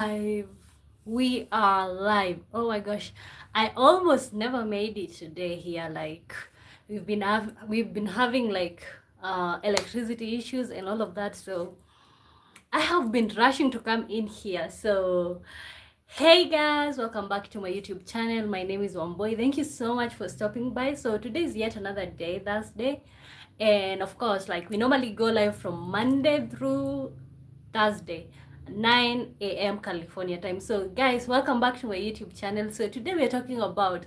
Live. We are live. Oh my gosh. I almost never made it today here. Like we've been having like electricity issues and all of that. So I have been rushing to come in here. So hey guys, welcome back to my YouTube channel. My name is Wamboy. Thank you so much for stopping by. So today is yet another day, Thursday. And of course, like we normally go live from Monday through Thursday, 9 a.m. California time. So guys, welcome back to my YouTube channel. So today we're talking about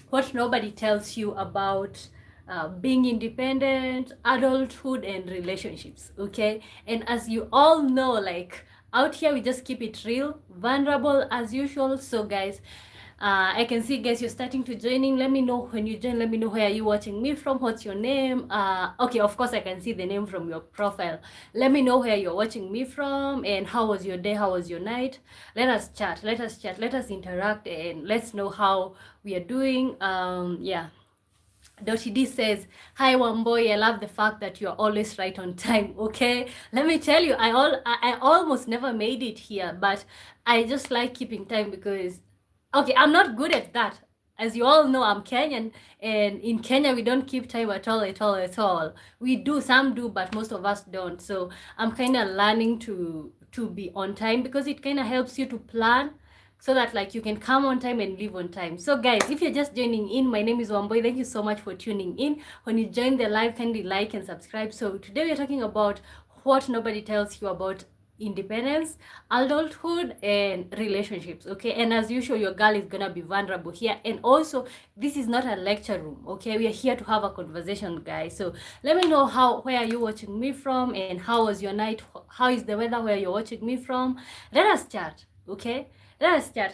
what nobody tells you about being independent, adulthood, and relationships. Okay, and as you all know, like out here we just keep it real, vulnerable as usual. So guys, I can see guys you're starting to join in. Let me know when you join. Let me know where you watching me from. What's your name? Okay, of course I can see the name from your profile. Let me know where you're watching me from and how was your day, how was your night. Let us chat, let us chat, let us interact, and let's know how we are doing. Yeah. Dottie D says, "Hi Wamboy, I love the fact that you're always right on time." Okay, let me tell you, I almost never made it here, but I just like keeping time because, okay, I'm not good at that. As you all know, I'm Kenyan, and in Kenya we don't keep time at all, at all, at all. We do, some do, but most of us don't. So I'm kind of learning to be on time because it kind of helps you to plan so that like you can come on time and leave on time. So guys, if you're just joining in, my name is Wamboy. Thank you so much for tuning in. When you join the live, kindly like and subscribe. So today we're talking about what nobody tells you about independence, adulthood, and relationships. Okay, and as usual, your girl is gonna be vulnerable here. And also, this is not a lecture room. Okay, we are here to have a conversation, guys. So let me know where are you watching me from, and how was your night, how is the weather where you're watching me from. Let us chat. Okay, let's start.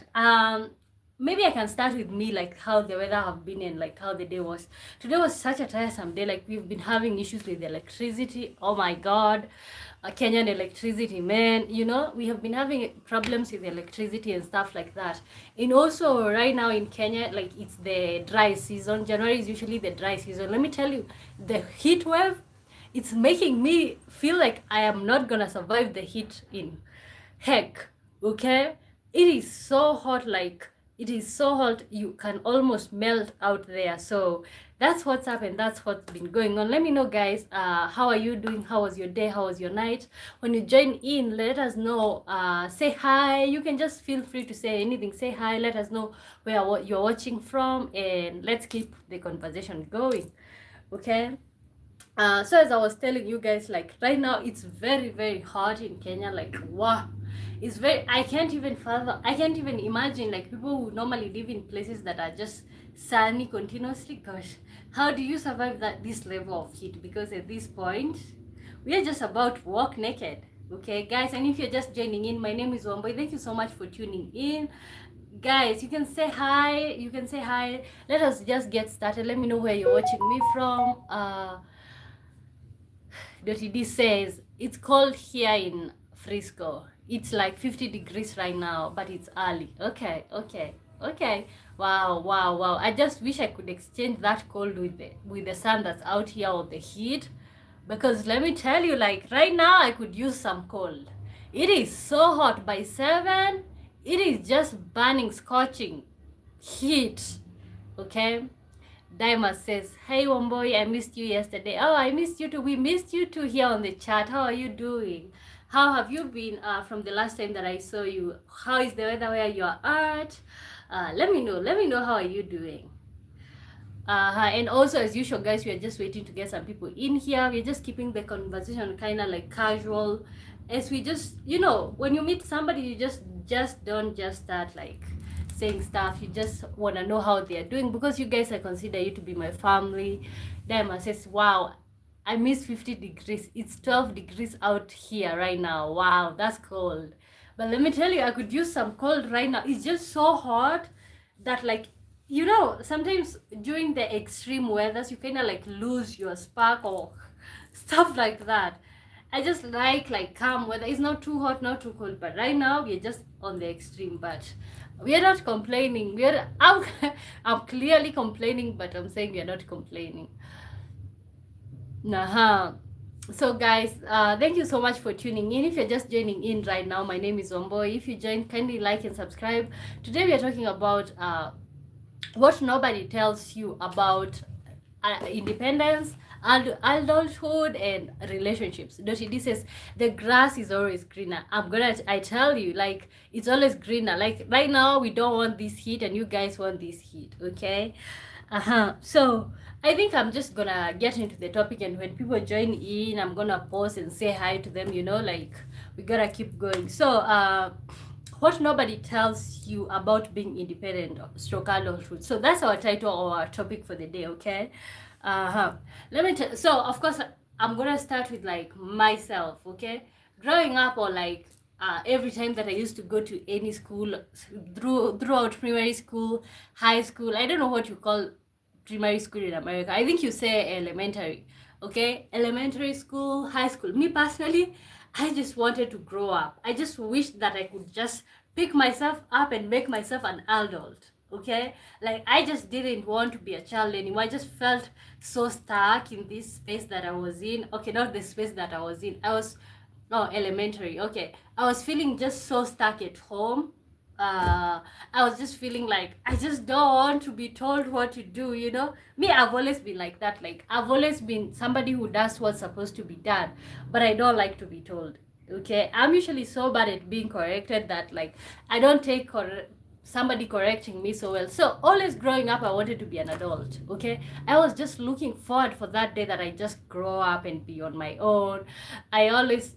Maybe I can start with me, like how the weather have been and like how the day was. Today was such a tiresome day. Like we've been having issues with electricity. Oh my god, Kenyan electricity, man. You know, we have been having problems with electricity and stuff like that. And also right now in Kenya, like it's the dry season. January is usually the dry season. Let me tell you, the heat wave, it's making me feel like I am not gonna survive the heat in heck. Okay, it is so hot, like it is so hot you can almost melt out there. So that's what's happened, that's what's been going on. Let me know guys, how are you doing, how was your day, how was your night? When you join in, let us know. Say hi, you can just feel free to say anything. Say hi, let us know where you're watching from, and let's keep the conversation going. Okay, so as I was telling you guys, like right now it's very very hot in Kenya. Like wow, it's very, I can't even fathom, I can't even imagine like people who normally live in places that are just sunny continuously. Gosh, how do you survive this level of heat? Because at this point we are just about to walk naked. Okay guys, and if you're just joining in, my name is Wamboy. Thank you so much for tuning in. Guys, you can say hi, you can say hi. Let us just get started. Let me know where you're watching me from. Dottie D says it's cold here in Frisco. It's like 50 degrees right now, but it's early. Okay, okay, okay. Wow, wow, wow. I just wish I could exchange that cold with the sun that's out here or the heat. Because let me tell you, like right now I could use some cold. It is so hot by 7. It is just burning, scorching heat. Okay. Daima says, "Hey Wamboy, I missed you yesterday." Oh, I missed you too. We missed you too here on the chat. How are you doing? How have you been from the last time that I saw you? How is the weather where you are at? Let me know. Let me know how are you doing. And also as usual guys, we are just waiting to get some people in here. We're just keeping the conversation kind of like casual, as we just, you know, when you meet somebody, you just don't just start like saying stuff. You just want to know how they are doing, because you guys, I consider you to be my family. Diamond says, wow, I miss 50 degrees. It's 12 degrees out here right now. Wow, that's cold. But let me tell you, I could use some cold right now. It's just so hot that, like, you know, sometimes during the extreme weathers, you kind of like lose your spark or stuff like that. I just like calm weather. It's not too hot, not too cold, but right now we're just on the extreme. But we are not complaining. I'm clearly complaining, but I'm saying we are not complaining. Nah. So guys, thank you so much for tuning in. If you're just joining in right now, my name is Omboy. If you joined, kindly like and subscribe. Today we are talking about what nobody tells you about independence, adulthood, and relationships. Dottie D says the grass is always greener. I tell you, like, it's always greener. Like right now, we don't want this heat, and you guys want this heat, okay? So I think I'm just gonna get into the topic, and when people join in, I'm gonna pause and say hi to them. Like, we gotta keep going. So what nobody tells you about being independent stroke adulthood. So that's our title or our topic for the day, okay? Let me tell. So of course I'm gonna start with like myself, okay? Growing up, or like every time that I used to go to any school, throughout primary school, high school, I don't know what you call primary school in America. I think you say elementary, okay? Elementary school, high school. Me personally, I just wanted to grow up. I just wished that I could just pick myself up and make myself an adult, okay? Like, I just didn't want to be a child anymore. I just felt so stuck in this space that I was in. Okay, not the space that I was in. Oh, elementary. Okay. I was feeling just so stuck at home. I was just feeling like I just don't want to be told what to do. Me, I've always been like that. Like, I've always been somebody who does what's supposed to be done, but I don't like to be told. Okay, I'm usually so bad at being corrected that, like, I don't take somebody correcting me so well. So always growing up, I wanted to be an adult. Okay, I was just looking forward for that day that I just grow up and be on my own. I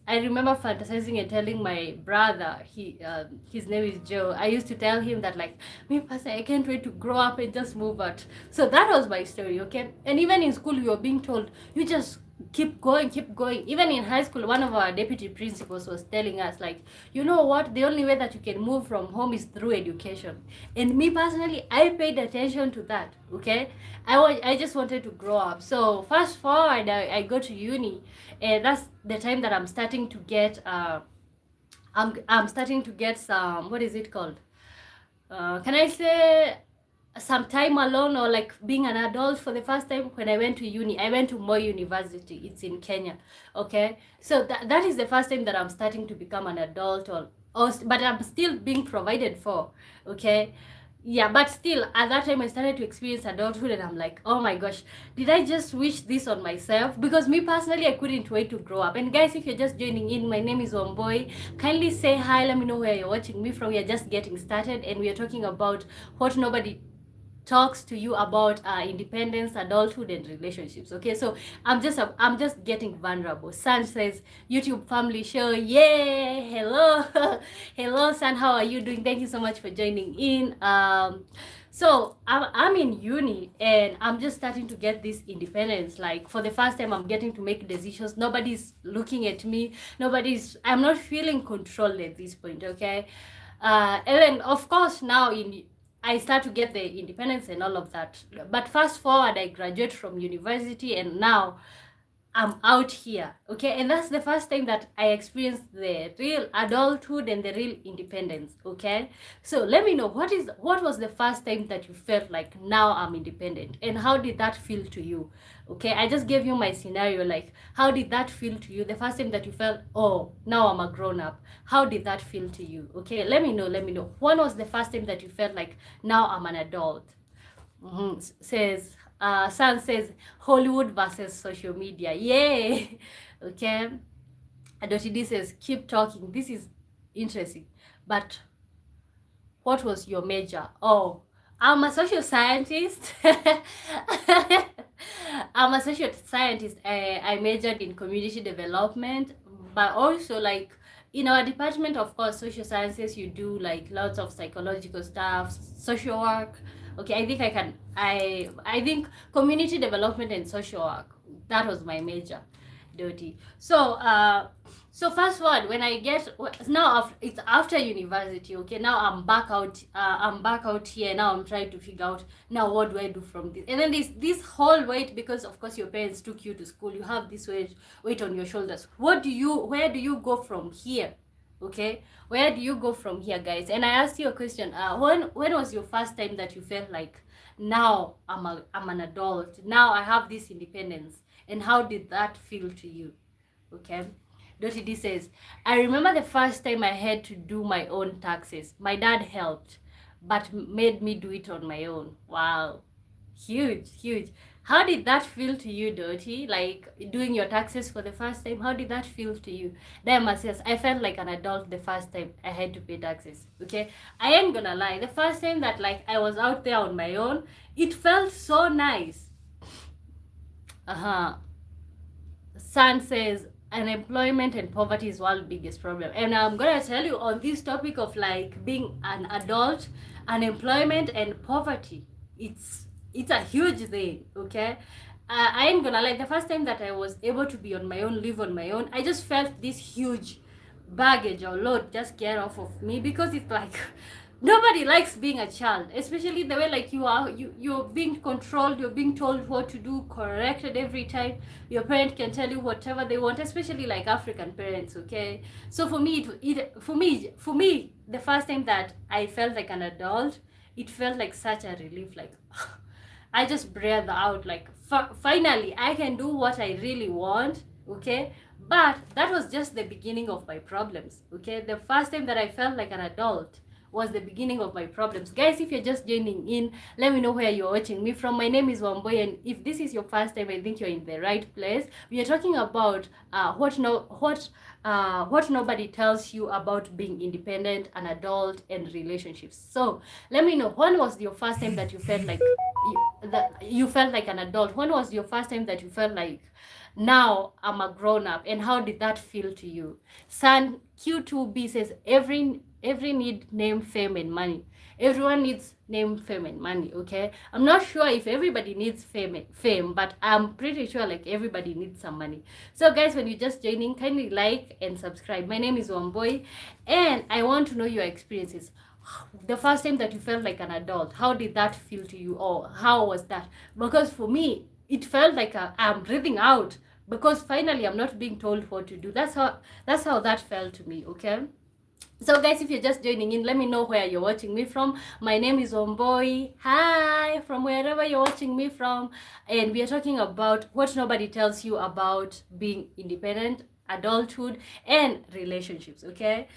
remember fantasizing and telling my brother, his name is Joe. I used to tell him that, like, me personally, I can't wait to grow up and just move out. So that was my story. Okay, and even in school, we were being told, you just keep going, keep going. Even in high school, one of our deputy principals was telling us, like, you know what, the only way that you can move from home is through education. And me personally, I paid attention to that. Okay, I just wanted to grow up. So fast forward, I go to uni, and that's the time that I'm starting to get I'm starting to get some, what is it called, can I say, some time alone, or like being an adult for the first time. When I went to uni, I went to Moi University. It's in Kenya. Okay, so that is the first time that I'm starting to become an adult, but I'm still being provided for. Okay, yeah, but still at that time I started to experience adulthood, and I'm like, oh my gosh, did I just wish this on myself? Because me personally, I couldn't wait to grow up. And guys, if you're just joining in, my name is Omboy. Kindly say hi, let me know where you're watching me from. We are just getting started, and we are talking about what nobody talks to you about independence, adulthood, and relationships. Okay, so I'm just getting vulnerable. San says, YouTube family show, yeah, hello. Hello San, how are you doing? Thank you so much for joining in. So I'm in uni, and I'm just starting to get this independence. Like, for the first time, I'm getting to make decisions. Nobody's looking at me. I'm not feeling controlled at this point. Okay, and then of course now I start to get the independence and all of that. But fast forward, I graduate from university, and now I'm out here, okay? And that's the first time that I experienced the real adulthood and the real independence, okay? So let me know, what was the first time that you felt like, now I'm independent, and how did that feel to you? Okay, I just gave you my scenario, like, how did that feel to you the first time that you felt, oh, now I'm a grown up? How did that feel to you? Okay, let me know. When was the first time that you felt like, now I'm an adult? Says San says Hollywood versus social media. Yay. Okay. Dottie D says, keep talking. This is interesting. But what was your major? Oh, I'm a social scientist. I'm a social scientist. I majored in community development, but also, like, in our department, of course, social sciences, you do like lots of psychological stuff, social work. Okay, I think community development and social work. That was my major, Doti. So fast forward, when I get now, it's after university. Okay, now I'm back out. I'm back out here now. I'm trying to figure out, now what do I do from this. And then this whole weight, because of course your parents took you to school. You have this weight on your shoulders. Where do you go from here? Okay, where do you go from here, guys? And I asked you a question. When was your first time that you felt like, now I'm an adult. Now I have this independence. And how did that feel to you? Okay. Dottie D says, I remember the first time I had to do my own taxes. My dad helped, but made me do it on my own. Wow. Huge, huge. How did that feel to you, Dottie? Like doing your taxes for the first time? How did that feel to you? Diamond says, I felt like an adult the first time I had to pay taxes. Okay. I ain't gonna lie. The first time that like I was out there on my own, it felt so nice. Uh-huh. San says unemployment and poverty is one biggest problem. And I'm gonna tell you on this topic of like being an adult, unemployment and poverty. It's a huge thing, okay? I ain't gonna lie, the first time that I was able to be on my own, live on my own, I just felt this huge baggage or load just get off of me, because it's like nobody likes being a child, especially the way like you're being controlled, you're being told what to do, corrected every time. Your parent can tell you whatever they want, especially like African parents, okay? So for me, for me the first time that I felt like an adult, it felt like such a relief. Like I just breathed out, like finally I can do what I really want, okay? But that was just the beginning of my problems, okay? The first time that I felt like an adult was the beginning of my problems. Guys, if you're just joining in, let me know where you're watching me from. My name is Wamboy, and if this is your first time, I think you're in the right place. We are talking about what nobody tells you about being independent, an adult, and relationships. So let me know, when was your first time that you felt like you felt like an adult? When was your first time that you felt like, now I'm a grown up, and how did that feel to you? San Q2B says every need, name, fame, and money. Everyone needs name, fame, and money, okay? I'm not sure if everybody needs fame, but I'm pretty sure like everybody needs some money. So guys, when you're just joining, kindly like and subscribe. My name is Wamboy, and I want to know your experiences. The first time that you felt like an adult, how did that feel to you, or how was that? Because for me, it felt like I'm breathing out, because finally I'm not being told what to do. That's how that felt to me, okay? So guys, if you're just joining in, let me know where you're watching me from. My name is Omboy. Hi, from wherever you're watching me from. And we are talking about what nobody tells you about being independent, adulthood, and relationships, okay?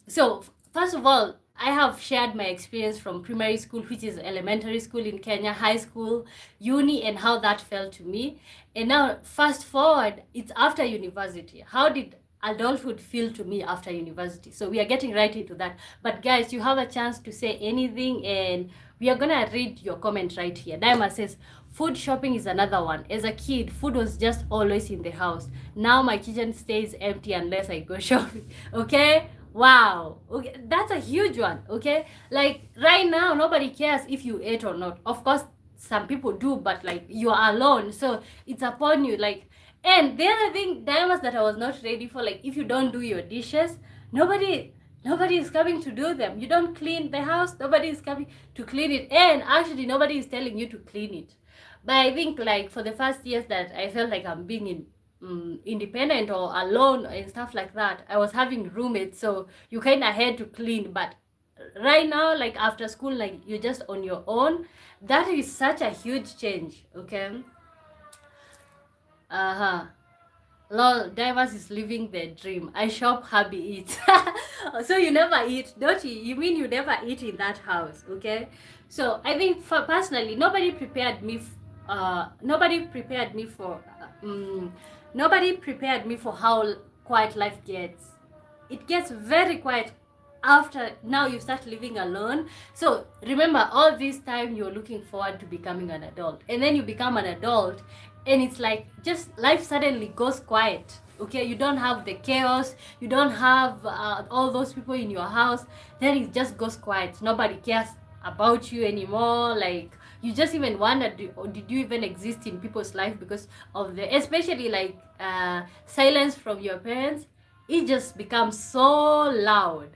So first of all, I have shared my experience from primary school, which is elementary school in Kenya, high school, uni, and how that felt to me. And now fast forward, it's after university. How did adulthood feel to me after university? So we are getting right into that. But guys, you have a chance to say anything, and we are gonna read your comment right here. Daima says, food shopping is another one. As a kid, food was just always in the house. Now my kitchen stays empty unless I go shopping. Okay? Wow. Okay, that's a huge one. Okay? Like right now, nobody cares if you ate or not. Of course, some people do, but like you are alone, so it's upon you. Like, and the other thing, dilemmas that I was not ready for, like if you don't do your dishes, nobody is coming to do them. You don't clean the house, nobody is coming to clean it, and actually nobody is telling you to clean it. But I think like for the first years that I felt like I'm being independent or alone and stuff like that, I was having roommates, so you kind of had to clean. But right now, like after school, like you're just on your own. That is such a huge change, okay? Lol, Divers is living the dream. I shop, hubby eats. So you never eat, don't you? You mean you never eat in that house, okay? So I think for personally, nobody prepared me for how quiet life gets. It gets very quiet after now you start living alone. So remember, all this time you're looking forward to becoming an adult, and then you become an adult, and it's like just life suddenly goes quiet, okay? You don't have the chaos, you don't have all those people in your house. Then it just goes quiet. Nobody cares about you anymore. Like you just even wonder, did you even exist in people's life? Because of the, especially like silence from your parents, it just becomes so loud,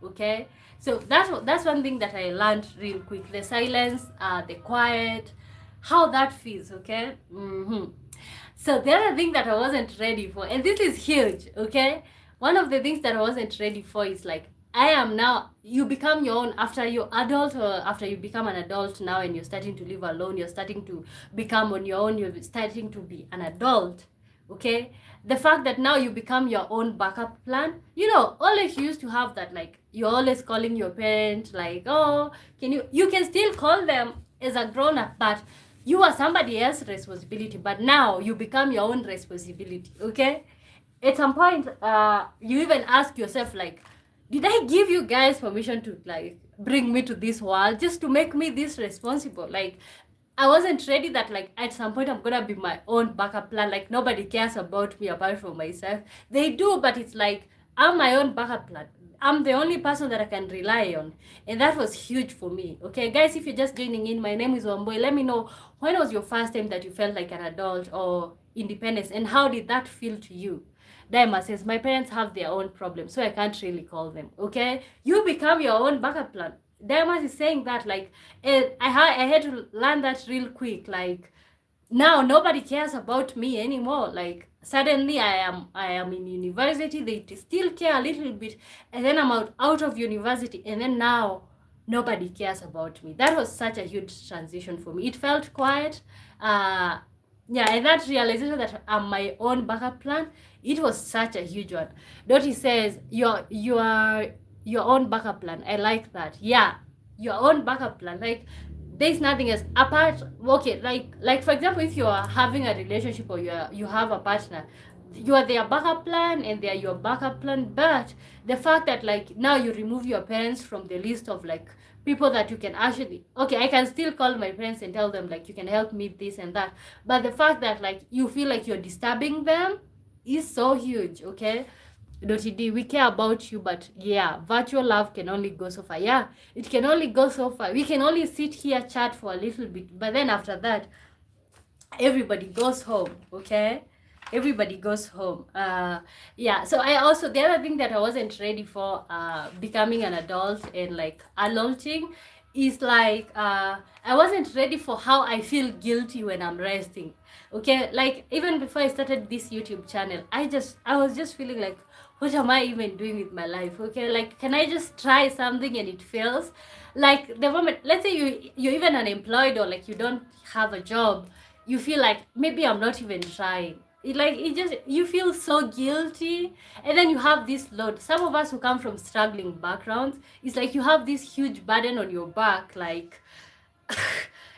okay? So that's one thing that I learned real quick: the silence, the quiet, how that feels, okay? So the other thing that I wasn't ready for, and this is huge, okay? One of the things that I wasn't ready for is like, I am now, you become your own after you're adult, or after you become an adult now and you're starting to live alone, you're starting to become on your own, you're starting to be an adult. Okay, the fact that now you become your own backup plan. You know, always you used to have that, like you're always calling your parents, like, oh, can you can still call them as a grown up, but you are somebody else's responsibility. But now you become your own responsibility. Okay, at some point, you even ask yourself, like, did I give you guys permission to like bring me to this world just to make me this responsible? Like, I wasn't ready that like at some point I'm gonna be my own backup plan. Like, nobody cares about me apart from myself. They do, but it's like I'm my own backup plan. I'm the only person that I can rely on. And that was huge for me. Okay, guys, if you're just joining in, my name is Wamboy. Let me know, when was your first time that you felt like an adult or independence, and how did that feel to you? Daima says, my parents have their own problems, so I can't really call them. Okay, you become your own backup plan. Diamond is saying that, like, I had to learn that real quick. Like, now nobody cares about me anymore. Like, suddenly I am in university. They still care a little bit, and then I'm out of university, and then now nobody cares about me. That was such a huge transition for me. It felt quiet. Yeah, and that realization that I'm my own backup plan, it was such a huge one. Dottie says, your own backup plan. I like that. Yeah, your own backup plan. Like, there's nothing else apart. Okay, like for example, if you are having a relationship or you have a partner, you are their backup plan and they are your backup plan. But the fact that like now you remove your parents from the list of like people that you can actually, okay, I can still call my parents and tell them like you can help me this and that, but the fact that like you feel like you're disturbing them is so huge. Okay, Dotty, we care about you, but yeah, virtual love can only go so far. Yeah, it can only go so far. We can only sit here, chat for a little bit, but then after that, everybody goes home. Okay, everybody goes home. Yeah. So I also, the other thing that I wasn't ready for, becoming an adult and like adulting, is like I wasn't ready for how I feel guilty when I'm resting. Okay, like even before I started this YouTube channel, I was just feeling like, what am I even doing with my life? Okay, like, can I just try something and it fails? Like, the moment, let's say you're even unemployed or like you don't have a job, you feel like maybe I'm not even trying. It just, you feel so guilty, and then you have this load. Some of us who come from struggling backgrounds, it's like you have this huge burden on your back, like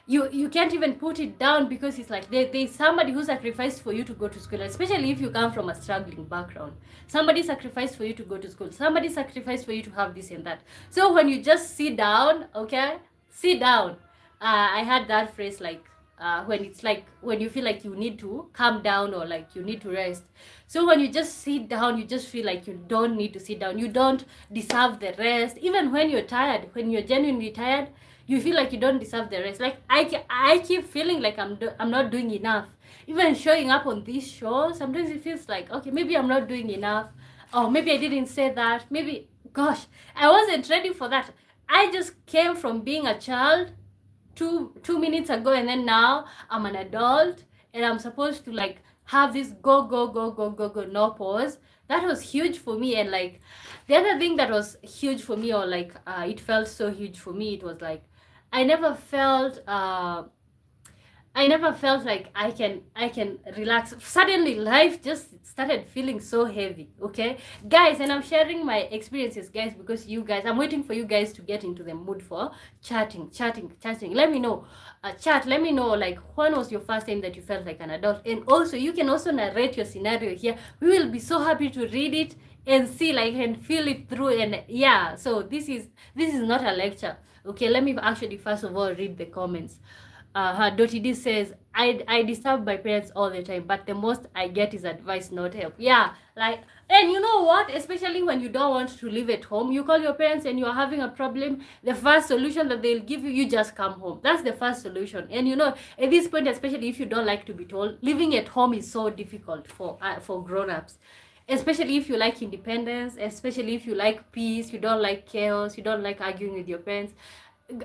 you can't even put it down, because it's like there's somebody who sacrificed for you to go to school, especially if you come from a struggling background. Somebody sacrificed for you to go to school, somebody sacrificed for you to have this and that. So when you just sit down, okay, sit down. I had that phrase, like, when it's like when you feel like you need to calm down or like you need to rest. So when you just sit down, you just feel like you don't need to sit down, you don't deserve the rest. Even when you're tired, when you're genuinely tired, you feel like you don't deserve the rest. Like, I keep feeling like I'm not doing enough. Even showing up on this show, sometimes it feels like, okay, maybe I'm not doing enough, or maybe I didn't say that, maybe, gosh, I wasn't ready for that. I just came from being a child two minutes ago, and then now I'm an adult and I'm supposed to like have this go go go go go go, no pause. That was huge for me. And like, the other thing that was huge for me, or like it felt so huge for me, it was like I never felt like I can relax. Suddenly life just started feeling so heavy. Okay, guys, and I'm sharing my experiences, guys, because you guys, I'm waiting for you guys to get into the mood for chatting. Let me know, let me know, like, when was your first time that you felt like an adult? And also, you can also narrate your scenario here. We will be so happy to read it and see, like, and feel it through. And yeah, so this is not a lecture. Okay, let me actually first of all read the comments. Dottie D says, I disturb my parents all the time, but the most I get is advice, not help. Yeah, like, and you know what? Especially when you don't want to live at home, you call your parents and you are having a problem. The first solution that they'll give you, you just come home. That's the first solution. And you know, at this point, especially if you don't like to be told, living at home is so difficult for grown-ups. Especially if you like independence, especially if you like peace, you don't like chaos, you don't like arguing with your parents.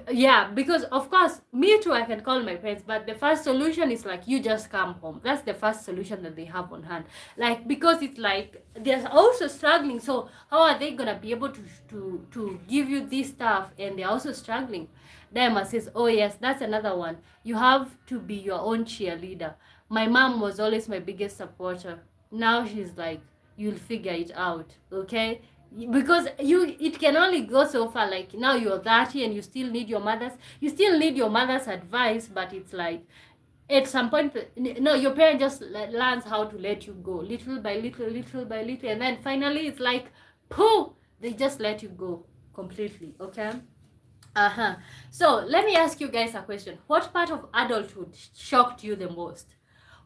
Yeah, because of course, me too, I can call my parents, but the first solution is like, you just come home. That's the first solution that they have on hand. Like, because it's like they're also struggling, so how are they gonna be able to give you this stuff, and they're also struggling? Diamond says, oh yes, that's another one. You have to be your own cheerleader. My mom was always my biggest supporter. Now she's like, you'll figure it out, okay? Because it can only go so far. Like now you're 30 and you still need your mother's advice, but it's like at some point, no, your parent just learns how to let you go little by little, little by little, and then finally it's like, pooh, they just let you go completely, okay? So let me ask you guys a question. What part of adulthood shocked you the most?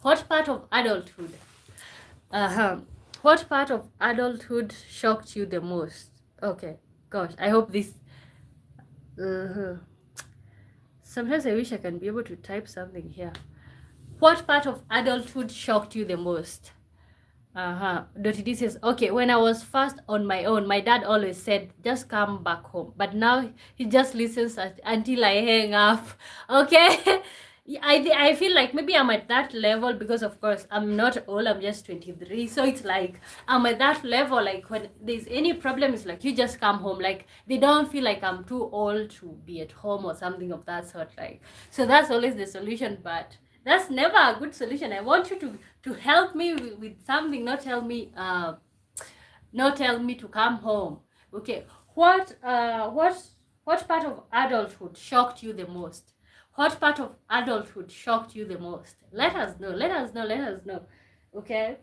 What part of adulthood? Uh-huh. What part of adulthood shocked you the most? Okay. Gosh, I hope this. Uh-huh. Sometimes I wish I can be able to type something here. What part of adulthood shocked you the most? Dottie D says, okay, when I was first on my own, my dad always said, just come back home. But now he just listens until I hang up. Okay? I feel like maybe I'm at that level because, of course, I'm not old. I'm just 23. So it's like I'm at that level. Like when there's any problem, it's like you just come home. Like they don't feel like I'm too old to be at home or something of that sort. Like so that's always the solution. But that's never a good solution. I want you to help me with something, not tell me to come home. Okay, what part of adulthood shocked you the most? What part of adulthood shocked you the most? Let us know, let us know, let us know. Okay,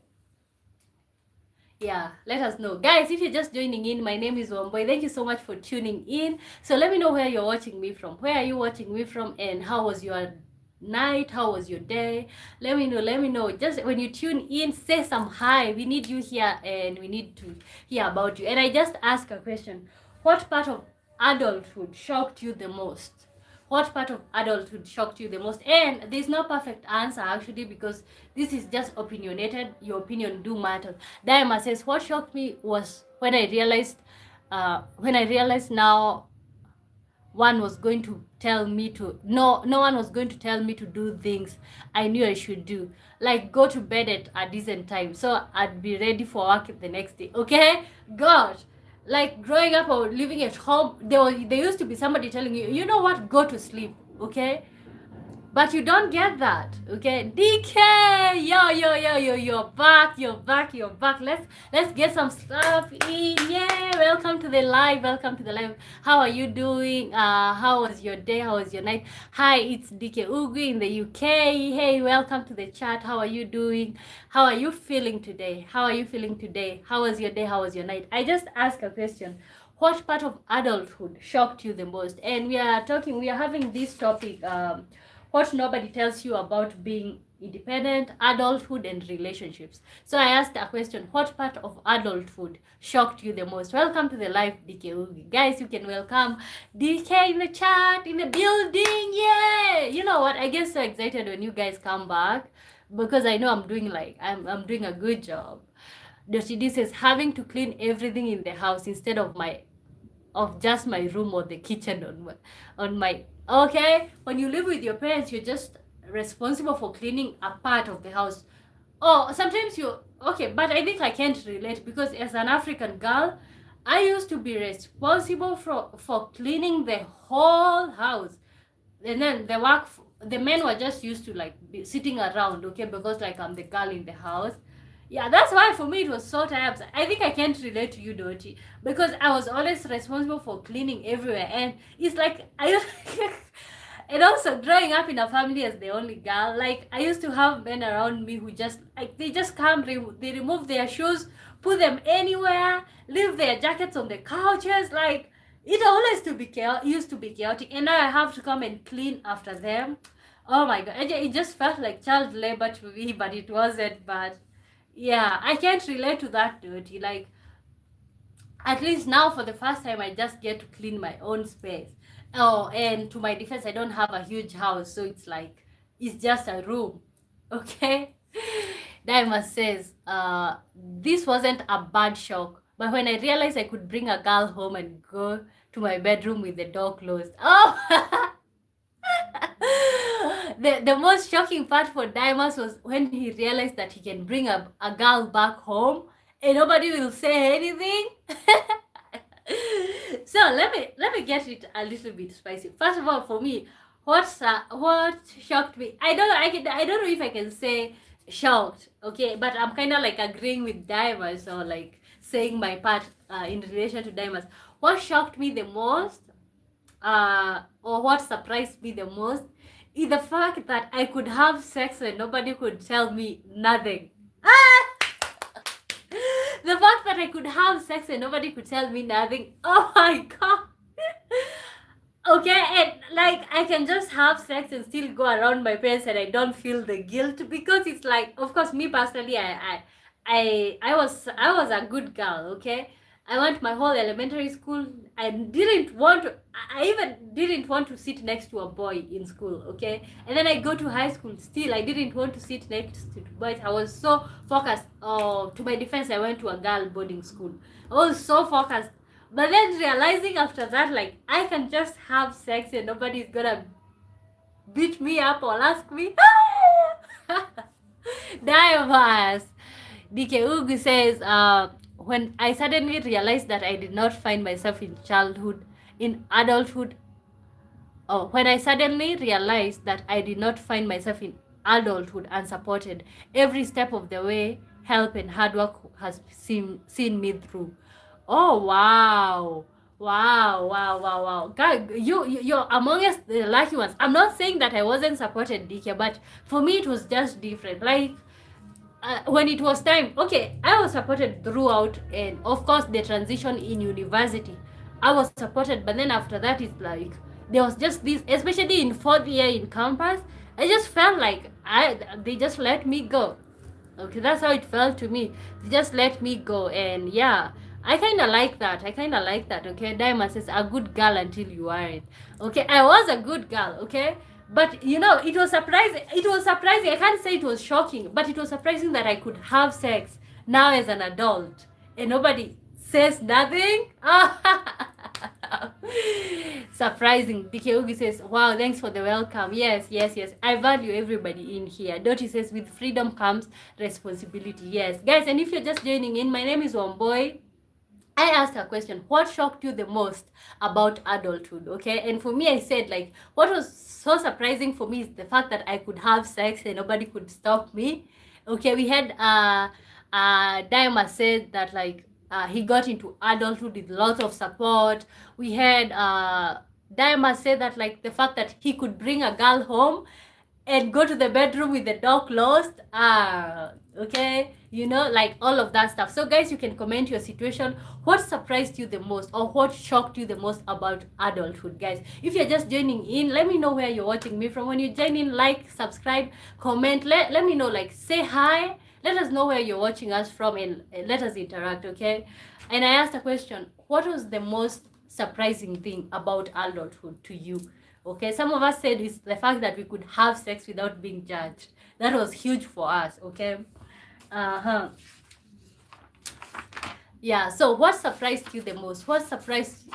yeah, let us know, guys. If you're just joining in, my name is Wamboy. Thank you so much for tuning in. So let me know where you're watching me from. Where are you watching me from, and how was your night? How was your day? Let me know. Just when you tune in, say some hi. We need you here and we need to hear about you. And I just ask a question. What part of adulthood shocked you the most? What part of adulthood shocked you the most? And there's no perfect answer actually, because this is just opinionated. Your opinion do matter. Diana says, what shocked me was when I realized now one was going to tell me to no one was going to tell me to do things I knew I should do, like go to bed at a decent time so I'd be ready for work the next day. Okay, gosh, like growing up or living at home, there used to be somebody telling you, you know what, go to sleep, okay? But you don't get that, okay? DK, you're back, Let's get some stuff in. Yeah, welcome to the live. How are you doing? How was your day? How was your night? Hi, it's DK Ugu in the UK. Hey, welcome to the chat. How are you doing? How are you feeling today? How was your day? How was your night? I just asked a question. What part of adulthood shocked you the most? And we are having this topic, what nobody tells you about being independent, adulthood, and relationships. So I asked a question, what part of adulthood shocked you the most? Welcome to the live, DK Ugi. Guys, you can welcome DK in the chat, in the building. Yeah! You know what? I get so excited when you guys come back because I know I'm doing a good job. Doshidi says, having to clean everything in the house instead of just my room or the kitchen on my okay. When you live with your parents, you're just responsible for cleaning a part of the house. Oh, sometimes you okay, but I think I can't relate because as an African girl, I used to be responsible for cleaning the whole house, and then the men were just used to like be sitting around, okay, because like I'm the girl in the house. Yeah, that's why for me it was so tired. I think I can't relate to you, Doti, because I was always responsible for cleaning everywhere, and it's like I and also growing up in a family as the only girl, like I used to have men around me who just like they just come, they remove their shoes, put them anywhere, leave their jackets on the couches, like it always used to be chaotic, and now I have to come and clean after them. Oh my god, it just felt like child labor to me, but it wasn't. But yeah, I can't relate to that, Dirty. Like, at least now for the first time, I just get to clean my own space. Oh, and to my defense, I don't have a huge house, so it's like, it's just a room. Okay? Daima says, this wasn't a bad shock, but when I realized I could bring a girl home and go to my bedroom with the door closed. Oh! The most shocking part for Dimas was when he realized that he can bring a girl back home and nobody will say anything. So let me get it a little bit spicy. First of all, for me, what shocked me? I don't know if I can say shocked, okay, but I'm kind of like agreeing with Diamonds, or like saying my part in relation to Diamonds. What shocked me the most, or what surprised me the most, is the fact that I could have sex and nobody could tell me nothing. The fact that I could have sex and nobody could tell me nothing. Oh my god. Okay, and like I can just have sex and still go around my parents and I don't feel the guilt, because it's like, of course, me personally, I was a good girl, okay? I went my whole elementary school. I didn't want to, I even didn't want to sit next to a boy in school, okay? And then I go to high school, still I didn't want to sit next to boys. I was so focused. To my defense, I went to a girl boarding school. I was so focused. But then realizing after that, like, I can just have sex and nobody's gonna beat me up or ask me. Diverse. DK Ugu says, when I suddenly realized that I did not find myself in adulthood, when I suddenly realized that I did not find myself in adulthood unsupported, every step of the way, help and hard work has seen me through. Oh wow. Wow. God, you're amongst the lucky ones. I'm not saying that I wasn't supported, DK, but for me it was just different. Like, when it was time, okay, I was supported throughout, and of course the transition in university, I was supported, but then after that, it's like there was just this, especially in fourth year in campus, I just felt like they just let me go. Okay, that's how it felt to me. They just let me go, and yeah, I kind of like that. Okay, Diamond says, a good girl until you aren't. Okay, I was a good girl, okay? But it was surprising. I can't say it was shocking, but it was surprising that I could have sex now as an adult and nobody says nothing. Surprising. DK says, wow, thanks for the welcome. Yes. I value everybody in here. Dottie says, with freedom comes responsibility. Yes, guys, and if you're just joining in, my name is Wamboy. I asked a question, what shocked you the most about adulthood? Okay, and for me, I said, like, what was so surprising for me is the fact that I could have sex and nobody could stop me. Okay, we had Daima said that, like, he got into adulthood with lots of support. We had Daima said that, like, the fact that he could bring a girl home and go to the bedroom with the door closed. Okay, like all of that stuff. So guys, you can comment your situation. What surprised you the most, or what shocked you the most about adulthood, guys? If you're just joining in, let me know where you're watching me from. When you join in, like, subscribe, comment, let me know, like, say hi, let us know where you're watching us from, and let us interact. Okay, and I asked a question, what was the most surprising thing about adulthood to you? Okay, some of us said it's the fact that we could have sex without being judged. That was huge for us. Okay. Yeah, so what surprised you the most? What surprised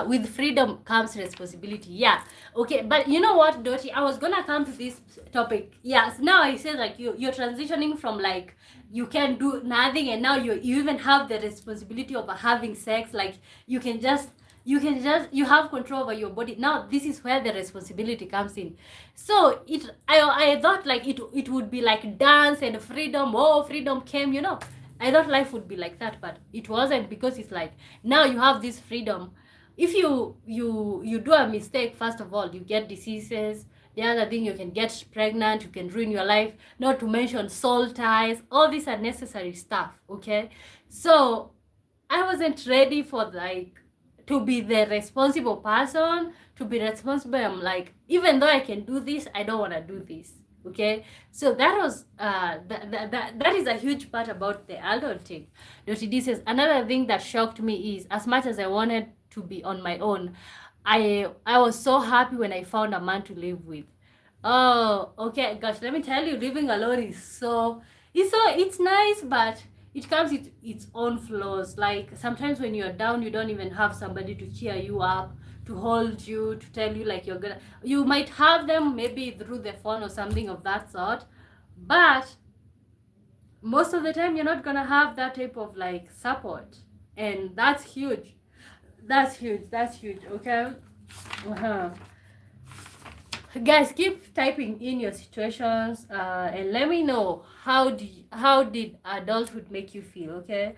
with freedom comes responsibility. Yeah, okay, but you know what, Dottie, I was gonna come to this topic. Yes, now I said, like, you're transitioning from, like, you can do nothing, and now you even have the responsibility of having sex. Like, you have control over your body. Now this is where the responsibility comes in. So I thought, like, it would be like dance and freedom. Oh, freedom came, I thought life would be like that, but it wasn't, because it's like, now you have this freedom. If you do a mistake, first of all, you get diseases. The other thing, you can get pregnant, you can ruin your life, not to mention soul ties. All these unnecessary stuff. Okay, so I wasn't ready for, like, to be the responsible person, to be responsible. I'm like, even though I can do this, I don't want to do this. Okay, so that was that is a huge part about the adulting. D says, another thing that shocked me is, as much as I wanted to be on my own, I was so happy when I found a man to live with. Oh, okay, gosh, let me tell you, living alone is it's nice, but it comes with its own flaws. Like, sometimes when you're down, you don't even have somebody to cheer you up, to hold you, to tell you, like, you might have them maybe through the phone or something of that sort, but most of the time you're not gonna have that type of, like, support, and that's huge. Okay. Guys, keep typing in your situations, and let me know how did adulthood make you feel, okay?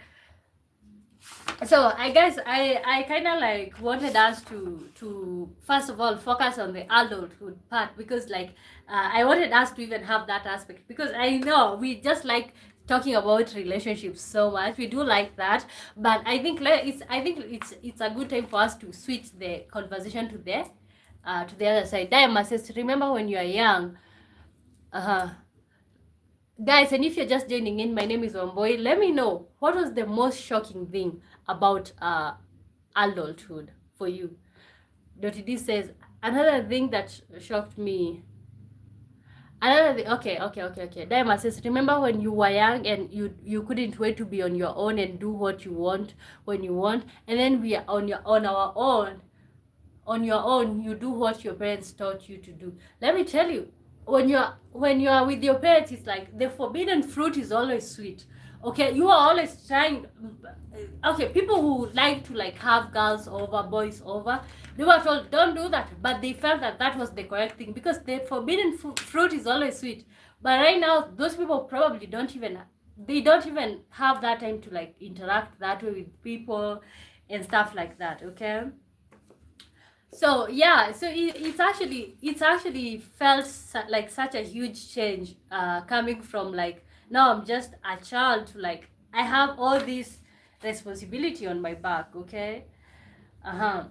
So I guess I kind of like wanted us to first of all focus on the adulthood part, because like I wanted us to even have that aspect, because I know we just like talking about relationships so much, we do like that, but I think it's a good time for us to switch the conversation to the other side. Diana says, remember when you are young, uh-huh. Guys, and if you're just joining in, my name is Wamboy. Let me know what was the most shocking thing about adulthood for you. Dottie D says, another thing that shocked me. Another thing, okay. Diamond says, remember when you were young and you couldn't wait to be on your own and do what you want when you want, and then we are on our own. On your own, you do what your parents taught you to do. Let me tell you, when you're with your parents, it's like the forbidden fruit is always sweet. Okay, you are always trying. Okay, people who like to like have girls over, boys over, they were told don't do that, but they felt that that was the correct thing, because the forbidden fruit is always sweet. But right now, those people probably don't even have that time to like interact that way with people and stuff like that. Okay. So yeah, so it's actually felt like such a huge change, coming from like now I'm just a child to like I have all this responsibility on my back. Okay. Uh-huh.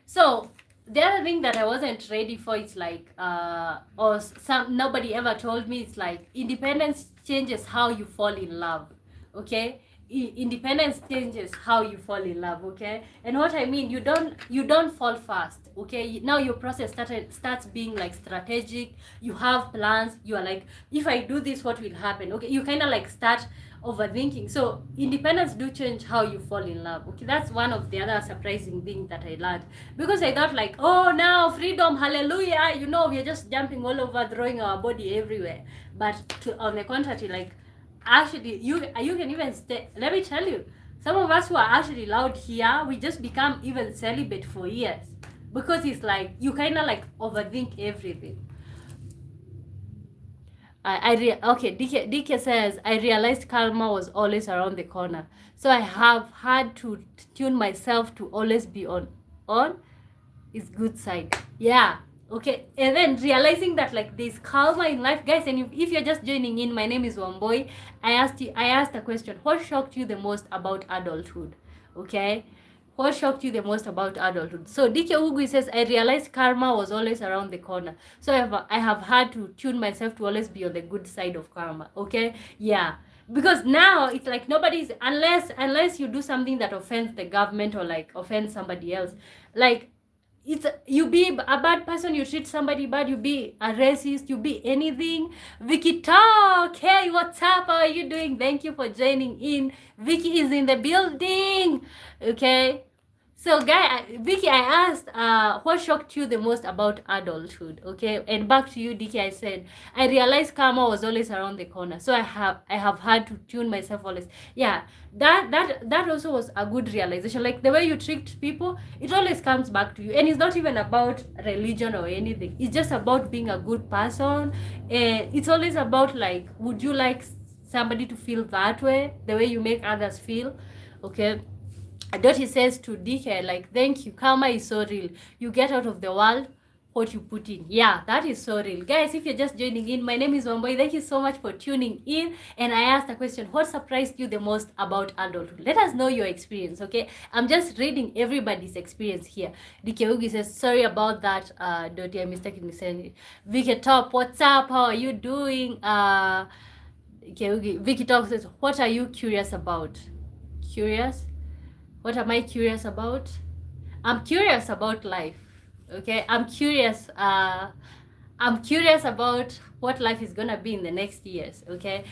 So the other thing that I wasn't ready for is like or some nobody ever told me, it's like independence changes how you fall in love. Okay. Independence changes how you fall in love. Okay. And what I mean, you don't fall fast. Okay. Now your process starts being like strategic. You have plans. You are like, if I do this, what will happen? Okay. You kind of like start overthinking. So independence do change how you fall in love. Okay, that's one of the other surprising things that I learned, because I thought like, oh, now freedom, hallelujah, we're just jumping all over, throwing our body everywhere. But on the contrary, like actually you can even stay. Let me tell you, some of us who are actually loud here, we just become even celibate for years, because it's like you kind of like overthink everything. Okay, DK says, I realized karma was always around the corner. So I have had to tune myself to always be on is good side. Yeah. Okay. And then realizing that like there's karma in life, guys, and if you're just joining in, my name is Wamboy. I asked a question. What shocked you the most about adulthood? Okay. What shocked you the most about adulthood? So DK Ugui says, I realized karma was always around the corner. So I have had to tune myself to always be on the good side of karma. Okay? Yeah. Because now it's like nobody's, unless you do something that offends the government or like offends somebody else. Like it's you be a bad person, you treat somebody bad, you be a racist, you be anything. Vicky Talk, hey, what's up? How are you doing? Thank you for joining in. Vicky is in the building. Okay. So, Vicky, I asked, what shocked you the most about adulthood? Okay, and back to you, DK. I said, I realized karma was always around the corner, so I have had to tune myself always. Yeah, that also was a good realization. Like the way you treat people, it always comes back to you, and it's not even about religion or anything. It's just about being a good person, and it's always about like, would you like somebody to feel that way, the way you make others feel? Okay. Dottie says to DK, like, thank you. Karma is so real. You get out of the world what you put in. Yeah, that is so real. Guys, if you're just joining in, my name is Wamboy. Thank you so much for tuning in. And I asked a question, what surprised you the most about adulthood? Let us know your experience, okay? I'm just reading everybody's experience here. DK Ugi says, sorry about that, Dottie. I mistakenly said it. Vicky Top, what's up? How are you doing? Vicky Top says, what are you curious about? Curious? What am I curious about? I'm curious about life. Okay, I'm curious about what life is gonna be in the next years. Okay,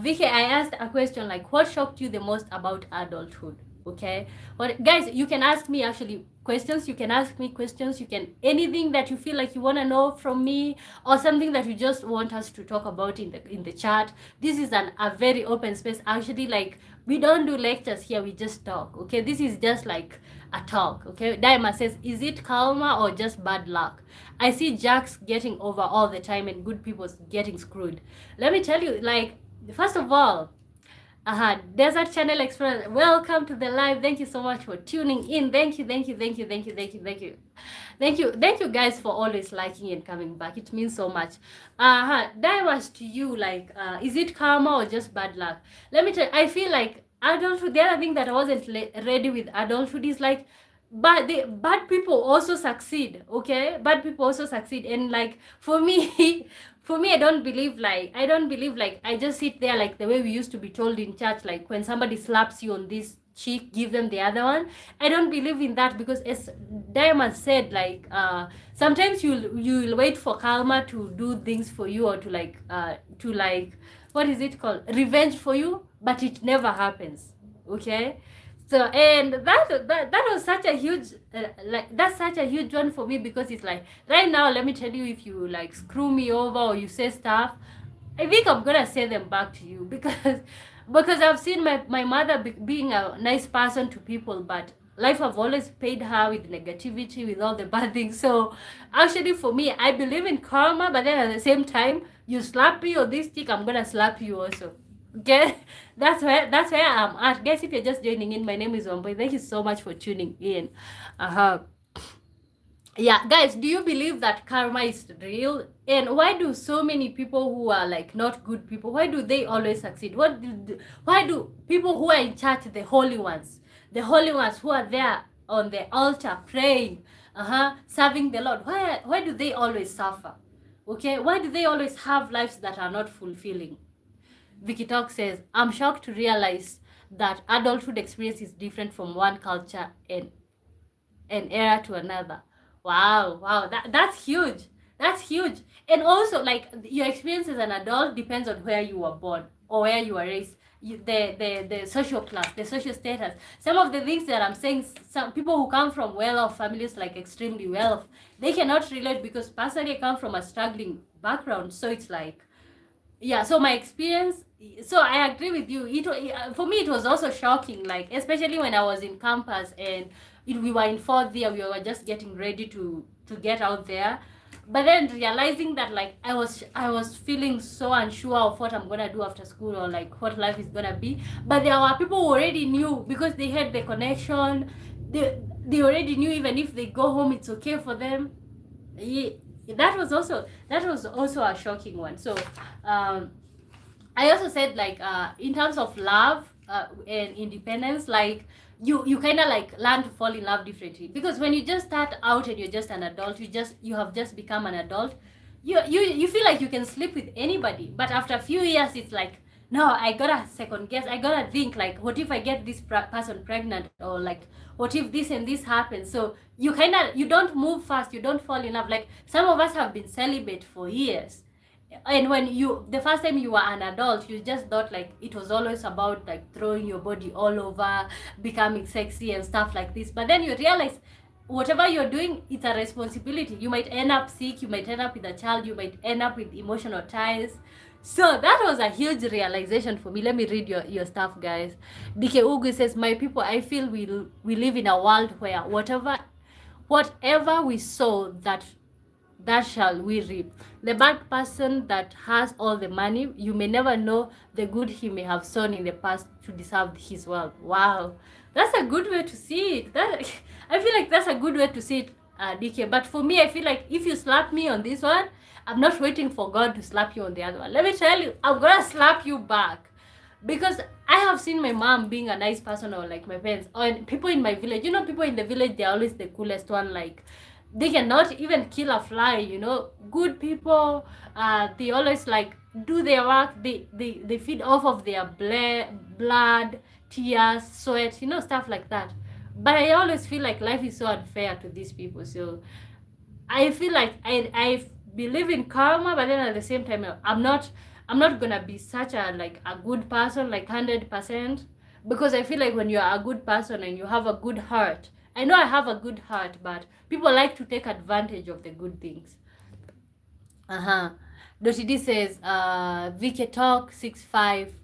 Vicky, I asked a question like, what shocked you the most about adulthood? Okay, what, guys, you can ask me actually questions. You can ask me questions. You can, anything that you feel like you want to know from me, or something that you just want us to talk about in the chat. This is a very open space actually. Like, we don't do lectures here, we just talk. Okay, this is just like a talk. Okay, Diamond says, is it karma or just bad luck? I see jacks getting over all the time and good people getting screwed. Let me tell you, like, first of all, Desert Channel Explorer, welcome to the live. Thank you so much for tuning in. Thank you, thank you, thank you, thank you, thank you, thank you. Thank you guys for always liking and coming back. It means so much. That was to you, like, is it karma or just bad luck? Let me tell you, I feel like adulthood, the other thing that I wasn't ready with adulthood is like, but the bad people also succeed, okay? Bad people also succeed. And like, for me, for me, I don't believe like I just sit there like the way we used to be told in church, like when somebody slaps you on this cheek, give them the other one. I don't believe in that, because as Diamond said, like, sometimes you'll wait for karma to do things for you, or to like what is it called, revenge for you, but it never happens, okay? So, and that was such a huge that's such a huge one for me, because it's like right now, let me tell you, if you like screw me over or you say stuff, I think I'm gonna say them back to you, because I've seen my mother being a nice person to people, but life have always paid her with negativity, with all the bad things. So actually, for me, I believe in karma, but then at the same time, you slap me on this stick, I'm gonna slap you also. Okay, that's where I'm at, guys. If you're just joining in, my name is Wamboy. Thank you so much for tuning in. Yeah, guys, do you believe that karma is real? And why do so many people who are like not good people, why do they always succeed? Why do people who are in church, the holy ones who are there on the altar praying, serving the Lord, why do they always suffer? Okay, why do they always have lives that are not fulfilling? Vicky Talk says, I'm shocked to realize that adulthood experience is different from one culture and an era to another. Wow, that's huge. That's huge. And also, like, your experience as an adult depends on where you were born or where you were raised. The social class, the social status. Some of the things that I'm saying, some people who come from well-off families, like extremely well-off, they cannot relate, because personally I come from a struggling background. So it's like, yeah, so my experience, so I agree with you. For me, it was also shocking, like, especially when I was in campus and we were in fourth year, we were just getting ready to get out there. But then realizing that, like, I was feeling so unsure of what I'm gonna do after school, or like what life is gonna be. But there were people who already knew, because they had the connection. They already knew, even if they go home, it's okay for them. Yeah, that was also a shocking one. So I also said, like, in terms of love and independence, like, you kind of like learn to fall in love differently, because when you just start out and you're just an adult, you have just become an adult, you feel like you can sleep with anybody. But after a few years, it's like, no, I gotta second guess, I gotta think, like, what if I get this person pregnant, or like, what if this and this happens? So you don't move fast, you don't fall in love. Like, some of us have been celibate for years, and when the first time you were an adult, you just thought like it was always about like throwing your body all over, becoming sexy and stuff like this. But then you realize whatever you're doing, it's a responsibility. You might end up sick, you might end up with a child, you might end up with emotional ties. So that was a huge realization for me. Let me read your stuff, guys. DK Ugu says, my people, I feel we live in a world where whatever we sow, that shall we reap. The bad person that has all the money, you may never know the good he may have sown in the past to deserve his wealth. Wow, that's a good way to see it. I feel like that's a good way to see it, DK. But for me, I feel like if you slap me on this one, I'm not waiting for God to slap you on the other one. Let me tell you, I'm gonna slap you back. Because I have seen my mom being a nice person, or like my parents, or people in my village. You know, people in the village, they're always the coolest one. Like, they cannot even kill a fly, you know. Good people, they always like do their work. They feed off of their blood, tears, sweat, you know, stuff like that. But I always feel like life is so unfair to these people. So I feel like I believe in karma, but then at the same time, I'm not gonna be such a good person, like 100%, because I feel like when you're a good person and you have a good heart, I know I have a good heart, but people like to take advantage of the good things. Dottie D says, VK Talk 65.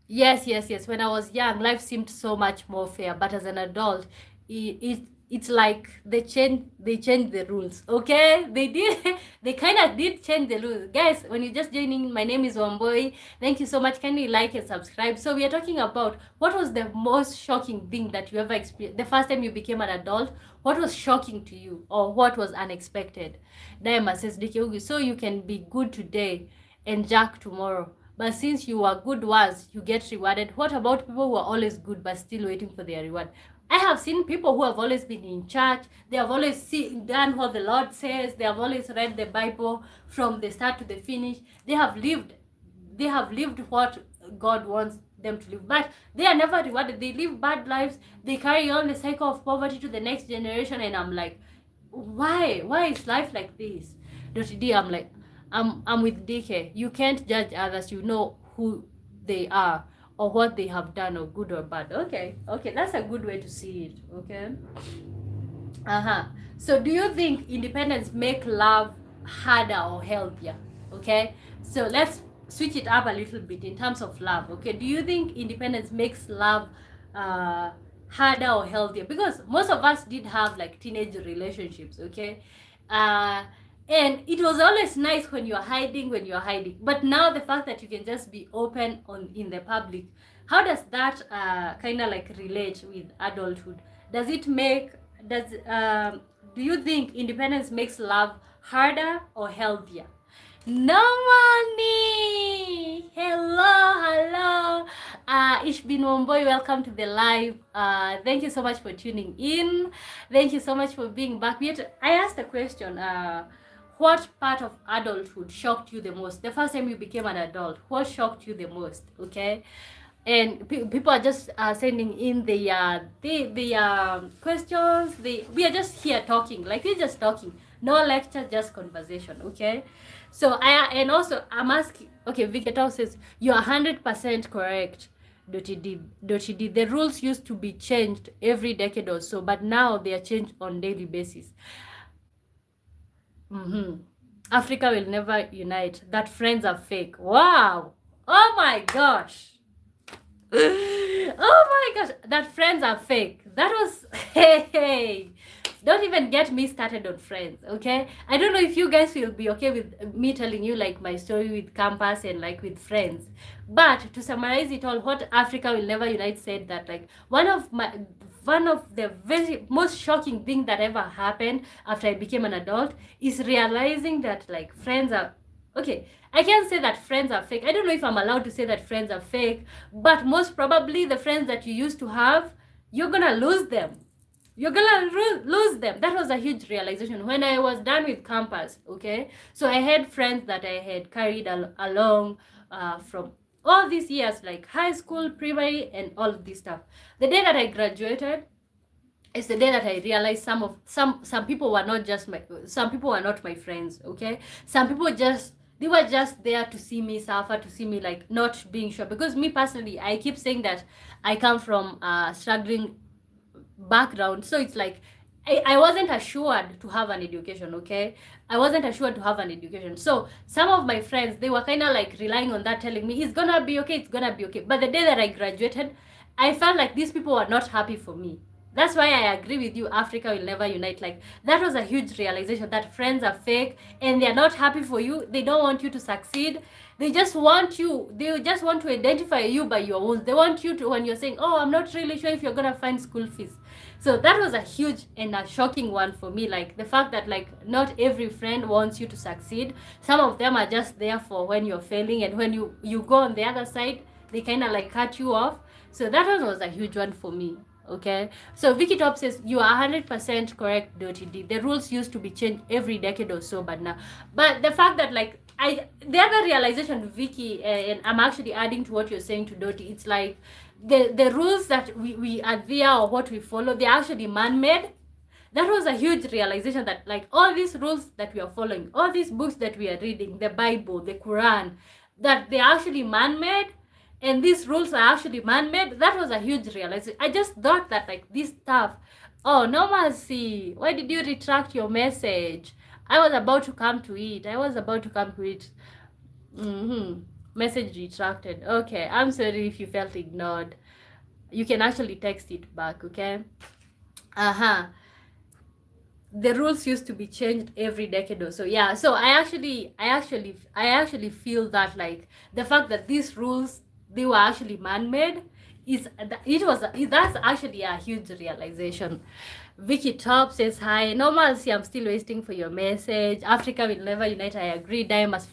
Yes. When I was young, life seemed so much more fair, but as an adult, it's like they changed the rules. Okay, they did they kind of did change the rules, guys. When you just joining, my name is Wamboy. Thank you so much. Can you like and subscribe? So we are talking about what was the most shocking thing that you ever experienced the first time you became an adult. What was shocking to you, or what was unexpected? Diamond says, Dikeugi, so you can be good today and jack tomorrow, but since you are good once, you get rewarded. What about people who are always good but still waiting for their reward? I have seen people who have always been in church. They have always done what the Lord says. They have always read the Bible from the start to the finish. They have lived what God wants them to live, but they are never rewarded. They live bad lives. They carry on the cycle of poverty to the next generation, and I'm like, why is life like this? D, I'm like, I'm with DK. You can't judge others. You know who they are or what they have done, or good or bad. Okay, that's a good way to see it. Okay. So do you think independence make love harder or healthier? Okay, so let's switch it up a little bit in terms of love. Okay, do you think independence makes love harder or healthier? Because most of us did have like teenage relationships. Okay, and it was always nice when you're hiding, but now the fact that you can just be open on in the public, how does that kind of like relate with adulthood? Does it make do you think independence makes love harder or healthier? No money. Hello. Ich bin Womboy. Welcome to the live. Thank you so much for tuning in. Thank you so much for being back. I asked a question. What part of adulthood shocked you the most? The first time you became an adult, what shocked you the most? Okay, and people are just sending in the questions. We are just here talking, like we're just talking, no lecture, just conversation. Okay, so I'm asking. Okay, Victor says you're 100% correct. Dotidi. The rules used to be changed every decade or so, but now they are changed on daily basis. Africa will never unite. That friends are fake. Wow. Oh my gosh. Oh my gosh. That friends are fake. That was hey. Don't even get me started on friends, okay? I don't know if you guys will be okay with me telling you like my story with campus and like with friends. But to summarize it all, what Africa will never unite said that like one of the very most shocking thing that ever happened after I became an adult is realizing that like friends are okay. I can't say that friends are fake. I don't know if I'm allowed to say that friends are fake, but most probably the friends that you used to have, you're gonna lose them. Lose them. That was a huge realization when I was done with campus. Okay, so I had friends that I had carried along from all these years, like high school, primary, and all of this stuff. The day that I graduated is the day that I realized some people were not just some people were not my friends. Okay, some people they were just there to see me suffer, to see me like not being sure. Because me personally, I keep saying that I come from struggling background, so it's like I wasn't assured to have an education. Okay, I wasn't assured to have an education, so some of my friends, they were kind of like relying on that, telling me it's gonna be okay, but the day that I graduated, I felt like these people were not happy for me. That's why I agree with you, Africa will never unite. Like that was a huge realization that friends are fake and they're not happy for you. They don't want you to succeed. They just want to identify you by your wounds. They want you to, when you're saying, oh, I'm not really sure if you're gonna find school fees. So that was a huge and a shocking one for me. Like the fact that like not every friend wants you to succeed. Some of them are just there for when you're failing, and when you go on the other side, they kind of like cut you off. So that one was a huge one for me. Okay, so Vicky Top says you are 100% correct, Dottie. The rules used to be changed every decade or so, but the fact that like the other realization, Vicky, and I'm actually adding to what you're saying to Dottie, it's like the rules that we adhere or what we follow, they're actually man-made. That was a huge realization that like all these rules that we are following, all these books that we are reading, the Bible, the Quran, that they're actually man-made. And these rules are actually man-made. That was a huge realization. I just thought that like this stuff, oh, no mercy, why did you retract your message? I was about to come to it. Message retracted. Okay, I'm sorry if you felt ignored. You can actually text it back, okay? uh-huh, the rules used to be changed every decade or so. Yeah, so I actually feel that, like, the fact that these rules, they were actually man-made, that's actually a huge realization. Vicky Top says hi. Normalcy, I'm still waiting for your message. Africa will never unite. I agree. Diamonds,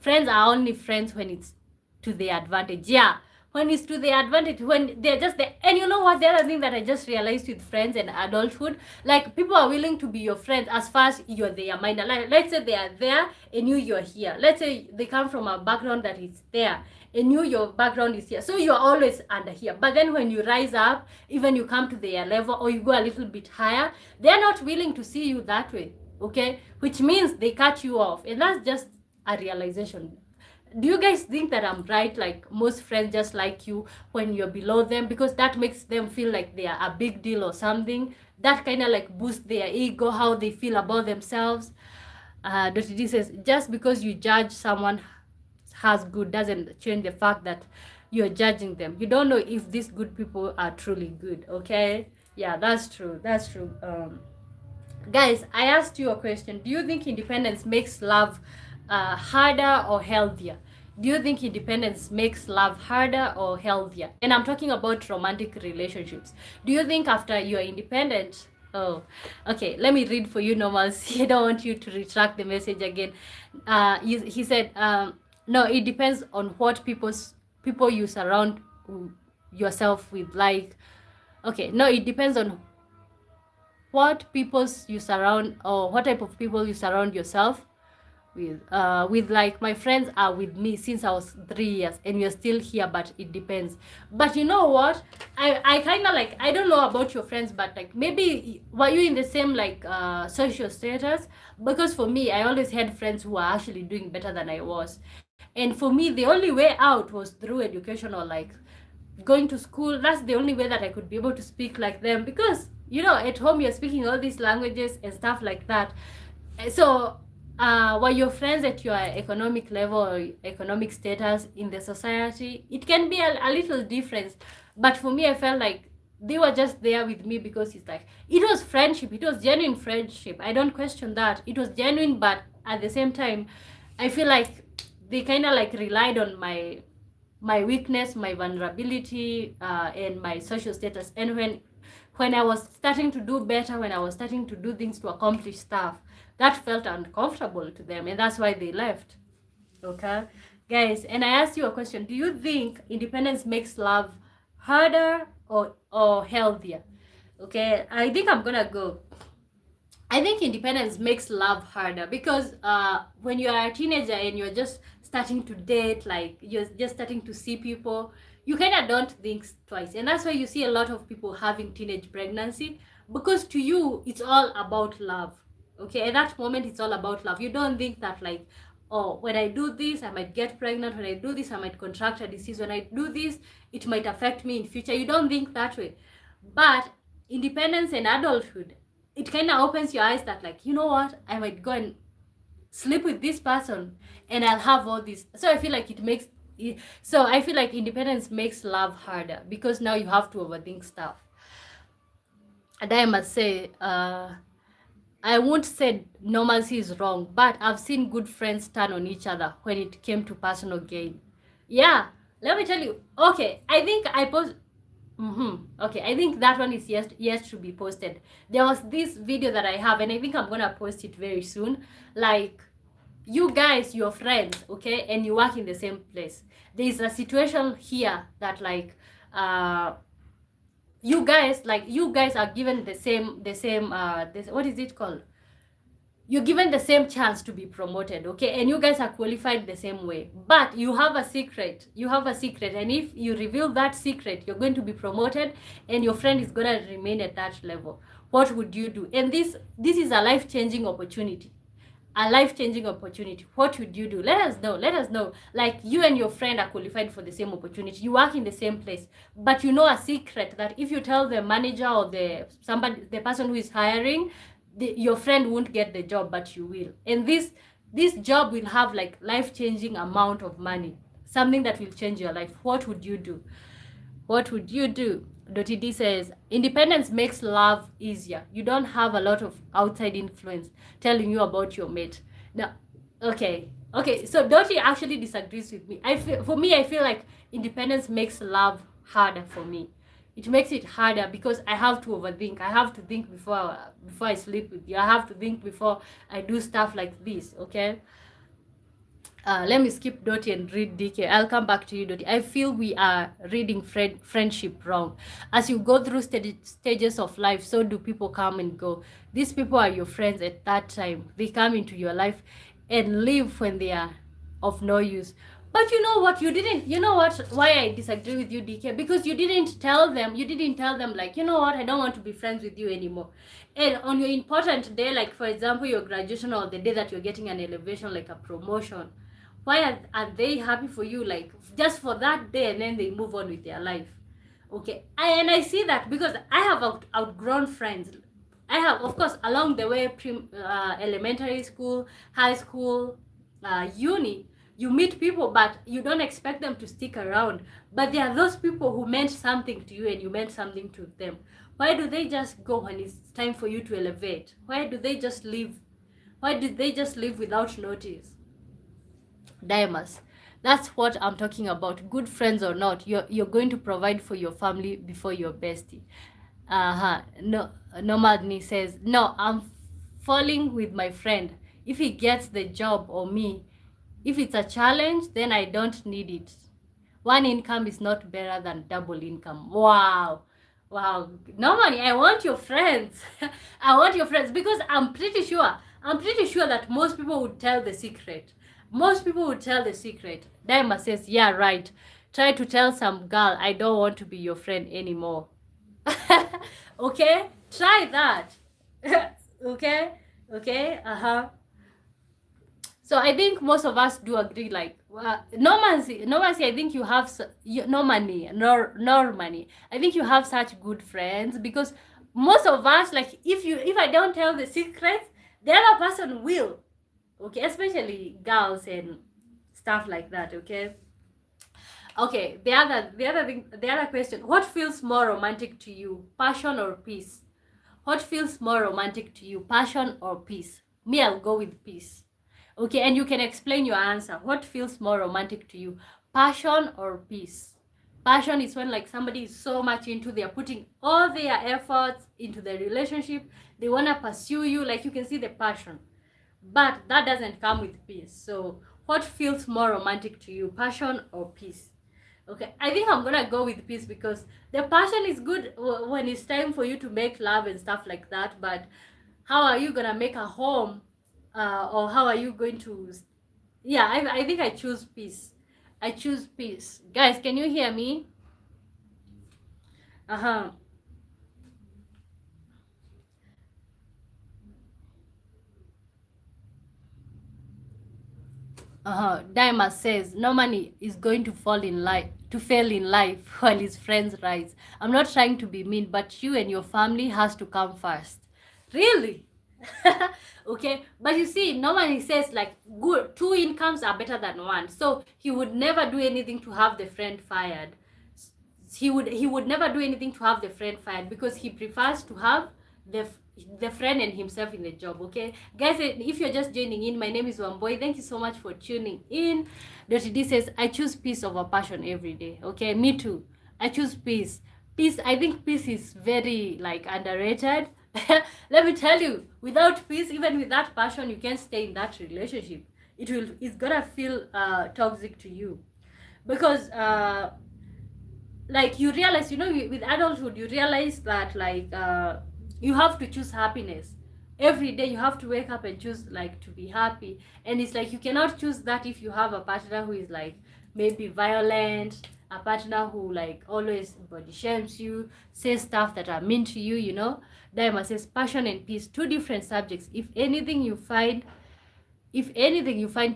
friends are only friends when it's to their advantage. Yeah, when it's to their advantage, when they're just there. And you know what, the other thing that I just realized with friends and adulthood, like, people are willing to be your friends as far as you're their mind. Like, let's say they are there and you're here. Let's say they come from a background that is there and your background is here, so you're always under here. But then when you rise up, even you come to their level or you go a little bit higher, they're not willing to see you that way. Okay, which means they cut you off, and that's just a realization. Do you guys think that I'm right? Like, most friends just like you when you're below them because that makes them feel like they are a big deal or something. That kind of like boosts their ego, how they feel about themselves. Dr. D says, just because you judge someone has good doesn't change the fact that you're judging them. You don't know if these good people are truly good. Okay, yeah, that's true, that's true. Guys, I asked you a question. Do you think independence makes love harder or healthier? Do you think independence makes love harder or healthier? And I'm talking about romantic relationships. Do you think after you're independent? Oh, okay. Let me read for you, Normalcy. I don't want you to retract the message again. He said, no, it depends on what people you surround yourself with. Like, okay, no, it depends on what people's you surround, or what type of people you surround yourself with. Like, my friends are with me since I was 3 years and we're still here, but it depends. But you know what, I kind of like, I don't know about your friends, but like, maybe were you in the same like social status? Because for me, I always had friends who are actually doing better than I was, and for me the only way out was through education, or like going to school. That's the only way that I could be able to speak like them, because at home you're speaking all these languages and stuff like that. So were your friends at your economic level or economic status in the society? It can be a little difference, but for me, I felt like they were just there with me because it's like, it was friendship, it was genuine friendship. I don't question that, it was genuine, but at the same time, I feel like they kind of like relied on my weakness, my vulnerability, and my social status. And when I was starting to do better, when I was starting to do things to accomplish stuff, that felt uncomfortable to them, and that's why they left. Okay, guys, and I asked you a question. Do you think independence makes love harder or healthier? Okay, I think I'm gonna go. I think independence makes love harder, because when you are a teenager and you're just starting to date, like you're just starting to see people, you kind of don't think twice. And that's why you see a lot of people having teenage pregnancy, because to you, it's all about love. Okay, at that moment, it's all about love. You don't think that, like, oh, when I do this, I might get pregnant. When I do this, I might contract a disease. When I do this, it might affect me in future. You don't think that way. But independence and adulthood, it kind of opens your eyes that, like, you know what, I might go and sleep with this person and I'll have all this. So I feel like I feel like independence makes love harder, because now you have to overthink stuff. And I must say, I won't say normalcy is wrong, but I've seen good friends turn on each other when it came to personal gain. Yeah, let me tell you. Okay, I think I post. Okay, I think that one is yet to be posted. There was this video that I have, and I think I'm gonna post it very soon. Like, you guys, your friends, okay, and you work in the same place. There is a situation here that, like, you guys are given the same what is it called? You're given the same chance to be promoted, okay, and you guys are qualified the same way, but you have a secret, and if you reveal that secret, you're going to be promoted and your friend is going to remain at that level. What would you do? And this is a life-changing opportunity. What would you do? Let us know. Like, you and your friend are qualified for the same opportunity, you work in the same place, but you know a secret that if you tell the manager or the person who is hiring, your friend won't get the job, but you will. And this job will have like life-changing amount of money, something that will change your life. What would you do? Dottie D says, independence makes love easier. You don't have a lot of outside influence telling you about your mate. Now, okay, okay. So Dottie actually disagrees with me. For me, I feel like independence makes love harder for me. It makes it harder because I have to overthink. I have to think before I sleep with you. I have to think before I do stuff like this. Okay. Let me skip Dottie and read DK. I'll come back to you, Dottie. I feel we are reading friendship wrong. As you go through stages of life, so do people come and go. These people are your friends at that time. They come into your life and leave when they are of no use. But you know what? You know what? Why I disagree with you, DK? Because you didn't tell them, like, you know what? I don't want to be friends with you anymore. And on your important day, like, for example, your graduation or the day that you're getting an elevation, like a promotion, why are they happy for you, like, just for that day, and then they move on with their life? Okay, and I see that because I have outgrown friends. I have, of course, along the way, elementary school, high school, uni, you meet people, but you don't expect them to stick around. But there are those people who meant something to you and you meant something to them. Why do they just go when it's time for you to elevate? Why do they just leave? Why did they just leave without notice? Diamonds. That's what I'm talking about. Good friends or not, you're going to provide for your family before your bestie. No, Nomadney says, no, I'm falling with my friend. If he gets the job or me, if it's a challenge, then I don't need it. One income is not better than double income. Wow. Wow. Normally, I want your friends. I want your friends because I'm pretty sure that most people would tell the secret. Most people would tell the secret. Daima says, yeah, right. Try to tell some girl, I don't want to be your friend anymore. Okay? Try that. Okay? Okay? So I think most of us do agree, like, Normancy, I think you have, no money, nor money. I think you have such good friends because most of us, like, if I don't tell the secrets, the other person will. Okay, especially girls and stuff like that. Okay. Okay, the other question, what feels more romantic to you, passion or peace? What feels more romantic to you, passion or peace? Me, I'll go with peace. Okay, and you can explain your answer. What feels more romantic to you, passion or peace? Passion is when, like, somebody is so much into, they're putting all their efforts into the relationship, they want to pursue you, like, you can see the passion. But that doesn't come with peace. So what feels more romantic to you, passion or peace? Okay, I think I'm gonna go with peace because the passion is good when it's time for you to make love and stuff like that. But how are you gonna make a home, or how are you going to? Yeah, I think I choose peace. I choose peace. Guys, can you hear me? Uh-huh. Daima says Normani is going to fail in life while his friends rise. I'm not trying to be mean, but you and your family has to come first. Really? Okay, but you see, normally says, like, good, two incomes are better than one, so he would never do anything to have the friend fired. He would never do anything to have the friend fired because he prefers to have the friend and himself in the job. Okay, guys, if you're just joining in, my name is Wamboy. Thank you so much for tuning in. Dottie D says, I choose peace over passion every day. Okay, me too. I choose peace. Peace, I think peace is very, like, underrated. Let me tell you, without peace, even with that passion, you can't stay in that relationship. It's gonna feel toxic to you because like, you realize, with adulthood, you realize that, like, you have to choose happiness every day. You have to wake up and choose, like, to be happy, and it's like you cannot choose that if you have a partner who is, like, maybe violent, a partner who, like, always body shames you, says stuff that are mean to you. Diamond says passion and peace, two different subjects. If anything you find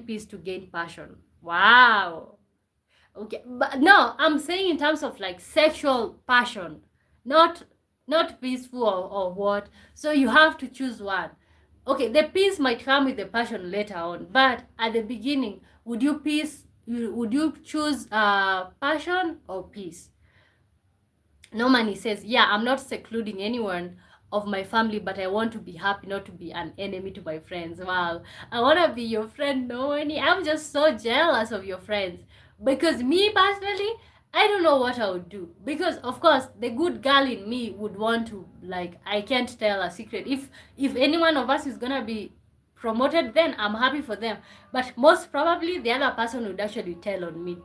peace to gain passion. Wow. Okay, but no, I'm saying in terms of, like, sexual passion, not peaceful, or what. So you have to choose one. Okay, the peace might come with the passion later on, but at the beginning, would you choose passion or peace? Normani says, yeah, I'm not secluding anyone of my family, but I want to be happy, not to be an enemy to my friends. Wow. I want to be your friend, Normani. I'm just so jealous of your friends. Because me personally, I don't know what I would do. Because of course, the good girl in me would want to, like, I can't tell a secret. If any one of us is gonna be promoted, then I'm happy for them. But most probably the other person would actually tell on me.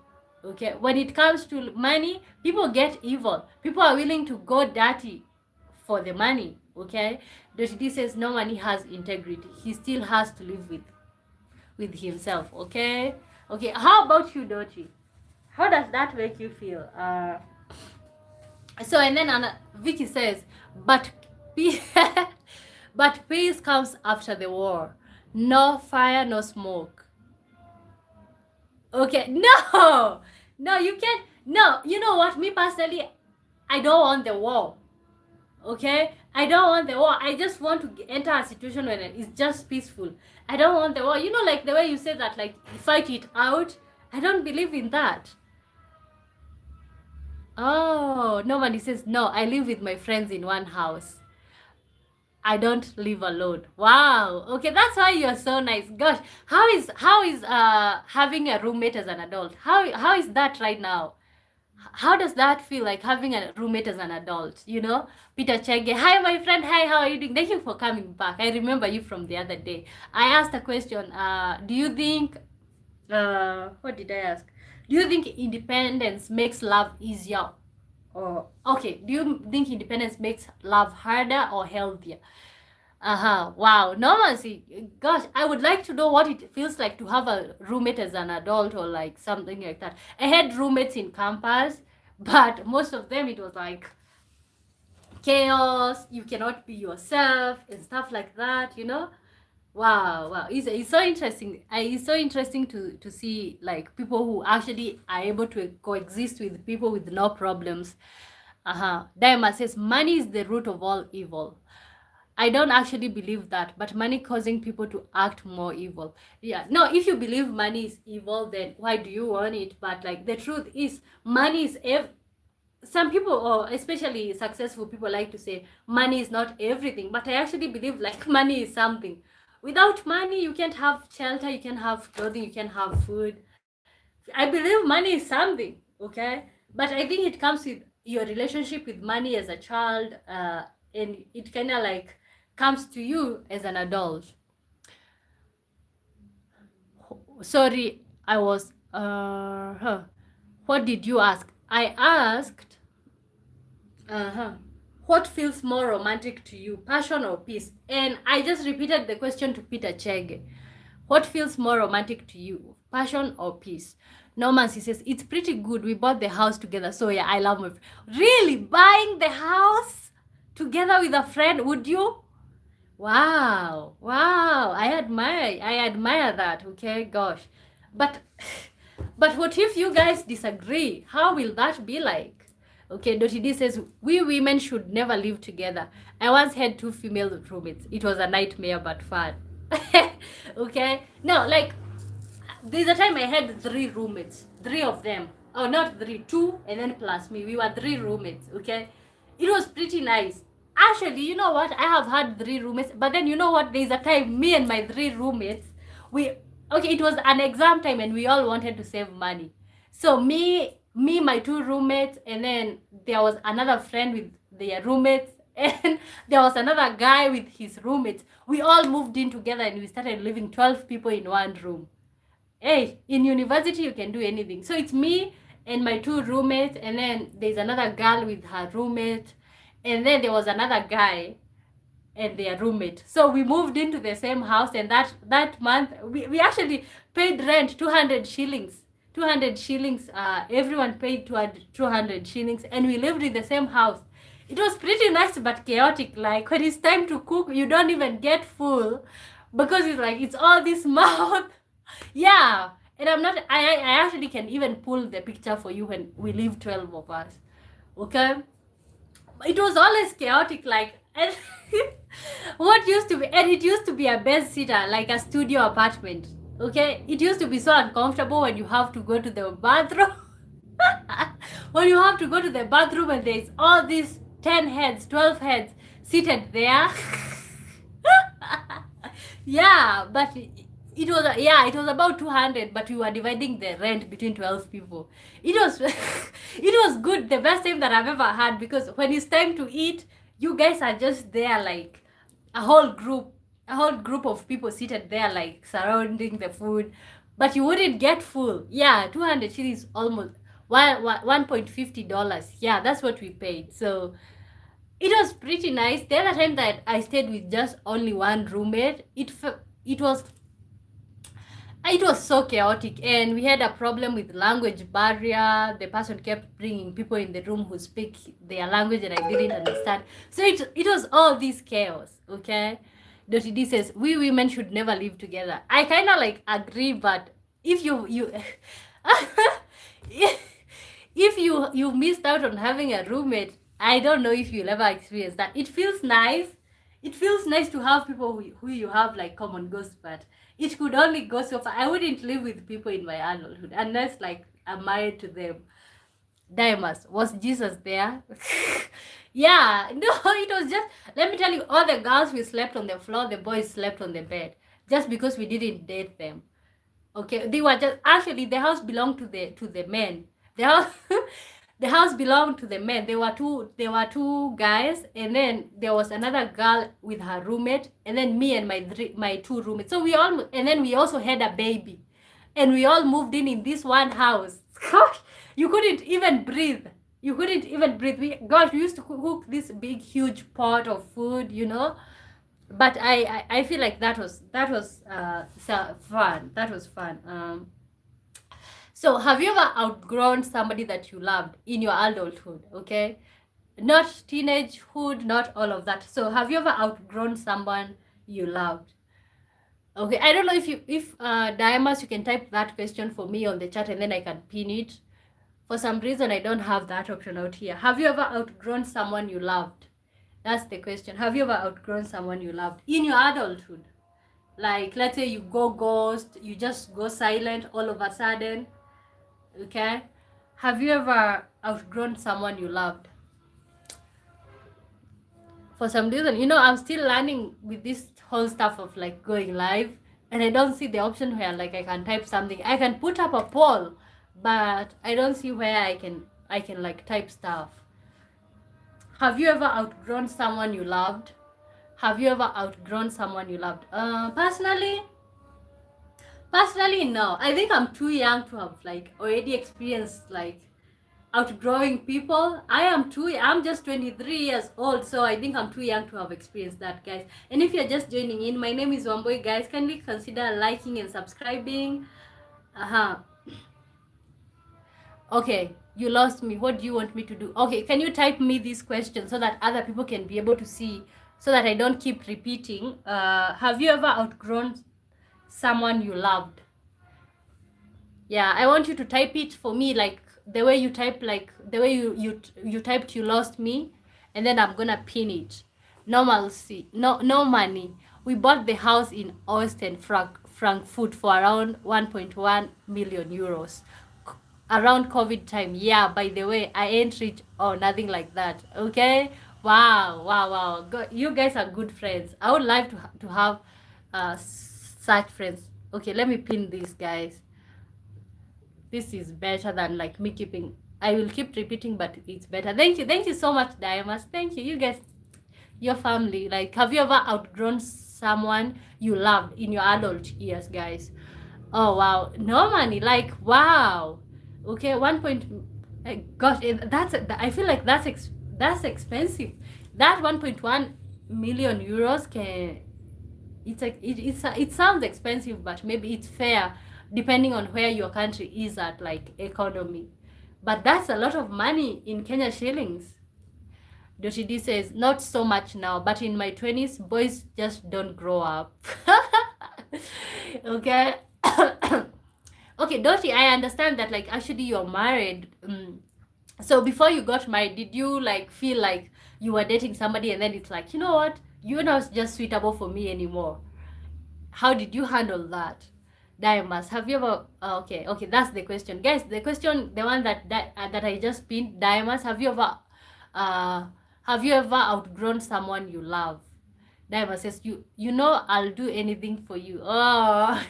Okay, when it comes to money, people get evil. People are willing to go dirty for the money. Okay, Dottie says no money has integrity. He still has to live with himself. Okay, okay. How about you, Dottie? How does that make you feel? So and then Vicky says, but peace, but peace comes after the war. No fire, no smoke. Okay, no, no, you can't. No, you know what? Me personally, I don't want the war. Okay, I don't want the war. I just want to enter a situation where it's just peaceful. I don't want the war. You know, like the way you say that, like fight it out. I don't believe in that. Oh, nobody says no. I live with my friends in one house. I don't live alone. Wow. Okay, that's why you're so nice. Gosh, how is having a roommate as an adult? How is that right now? How does that feel, like having a roommate as an adult? You know, Peter Chege. Hi, my friend. Hi, how are you doing? Thank you for coming back. I remember you from the other day. I asked a question. Do you think? What did I ask? Do you think independence makes love easier? Or okay, do you think independence makes love harder or healthier? Wow. Normalcy. Gosh, I would like to know what it feels like to have a roommate as an adult or like something like that. I had roommates in campus, but most of them it was like chaos. You cannot be yourself and stuff like that. You know. Wow, wow. It's so interesting. It's so interesting to see like people who actually are able to coexist with people with no problems. Diamond says money is the root of all evil. I don't actually believe that, but money causing people to act more evil. Yeah, no, if you believe money is evil, then why do you want it? But like the truth is, money is some people, or especially successful people, like to say money is not everything. But I actually believe like money is something. Without money, you can't have shelter, you can have clothing, you can have food. I believe money is something, okay? But I think it comes with your relationship with money as a child, and it kind of like comes to you as an adult. Sorry, I was. What did you ask? I asked. What feels more romantic to you, passion or peace? And I just repeated the question to Peter Chege. What feels more romantic to you, passion or peace? Norman, he says, it's pretty good. We bought the house together. So yeah, I love my friend. Really? Buying the house together with a friend? Would you? Wow. Wow. I admire that. Okay, gosh. But but what if you guys disagree? How will that be like? Okay, Dottie D says, we women should never live together. I once had 2 female roommates. It was a nightmare but fun. Okay? No, like, there's a time I had 3 roommates. 3 of them. Oh, not 3, 2, and then plus me. We were 3 roommates, okay? It was pretty nice. Actually, you know what? I have had 3 roommates, but then you know what? There's a time me and my 3 roommates, it was an exam time and we all wanted to save money. So me, my 2 roommates, and then there was another friend with their roommates, and there was another guy with his roommates. We all moved in together and we started living 12 people in one room. Hey, in university you can do anything. So it's me and my 2 roommates, and then there's another girl with her roommate, and then there was another guy and their roommate. So we moved into the same house, and that month we actually paid rent 200 shillings. 200 shillings, everyone paid 200 shillings, and we lived in the same house. It was pretty nice but chaotic. Like when it's time to cook, you don't even get full because it's like it's all this mouth. Yeah, and I actually can even pull the picture for you when we live 12 of us. Okay, it was always chaotic, like, and what used to be, and it used to be a bed sitter, like a studio apartment. Okay, it used to be so uncomfortable when you have to go to the bathroom when you have to go to the bathroom and there's all these 10 heads, 12 heads seated there. Yeah, but it was it was about 200, but we were dividing the rent between 12 people. It was it was good, the best time that I've ever had, because when it's time to eat, you guys are just there like a whole group of people seated there like surrounding the food, but you wouldn't get full. Yeah, 200 shillings, almost $1.50. Yeah, that's what we paid. So it was pretty nice. The other time that I stayed with just only one roommate, it was so chaotic, and we had a problem with language barrier. The person kept bringing people in the room who speak their language and I didn't understand. So it was all this chaos, okay? Dottie D says, we women should never live together. I kind of like agree, but if you if you missed out on having a roommate, I don't know if you'll ever experience that. It feels nice. It feels nice to have people who you have like common goals, but it could only go so far. I wouldn't live with people in my adulthood unless like I'm married to them. Diamonds, was Jesus there? Yeah, no, it was just, let me tell you, all the girls, we slept on the floor, the boys slept on the bed, just because we didn't date them. Okay, they were just, actually the house belonged to the men. The house the house belonged to the men. There were two guys, and then there was another girl with her roommate, and then me and my two roommates. So and then we also had a baby, and we all moved in this one house. Gosh, you couldn't even breathe. We used to cook this big huge pot of food, but I feel like that was fun. That was fun. So have you ever outgrown somebody that you loved in your adulthood? Okay, not teenagehood, not all of that. So have you ever outgrown someone you loved? Okay, I don't know if Diamas, you can type that question for me on the chat and then I can pin it. For some reason, I don't have that option out here. Have you ever outgrown someone you loved? That's the question. Have you ever outgrown someone you loved in your adulthood? Like, let's say you go ghost, you just go silent all of a sudden. Okay? Have you ever outgrown someone you loved? For some reason, I'm still learning with this whole stuff of like going live, and I don't see the option where like I can type something. I can put up a poll, but I don't see where I can like type stuff. Have you ever outgrown someone you loved? Have you ever outgrown someone you loved? Personally, no. I think I'm too young to have like already experienced like outgrowing people. I'm just 23 years old, so I think I'm too young to have experienced that, guys. And if you're just joining in, my name is Wamboy, guys. Kindly consider liking and subscribing. Okay, you lost me. What do you want me to do? Okay, can you type me this question so that other people can be able to see, so that I don't keep repeating? Have you ever outgrown someone you loved? Yeah, I want you to type it for me, like the way you type, like the way you typed you lost me, and then I'm gonna pin it. Normalcy, no money. We bought the house in Austin, Frankfurt for around 1.1 million euros. Around COVID time. Yeah, by the way, I ain't rich or nothing like that. Okay? Wow. You guys are good friends. I would like to have such friends. Okay, let me pin this, guys. This is better than like me keeping. I will keep repeating, but it's better. Thank you so much, Diamas. Thank you. You guys, your family. Like, have you ever outgrown someone you loved in your adult years, guys? Oh wow, no money. Like, wow. Okay, gosh, I feel like that's expensive. That 1.1 million euros it sounds expensive, but maybe it's fair depending on where your country is at, like economy. But that's a lot of money in Kenya shillings. Doshidi says, not so much now, but in my 20s, boys just don't grow up. Okay. Okay, Dottie, I understand that like actually you're married. So before you got married, did you like feel like you were dating somebody and then it's like, you know what, you're not just suitable for me anymore? How did you handle that? Diamonds, have you ever okay, that's the question, guys. The question, the one that I just pinned. Diamonds, uh have you ever outgrown someone you love? Diamond says, you know, I'll do anything for you. Oh.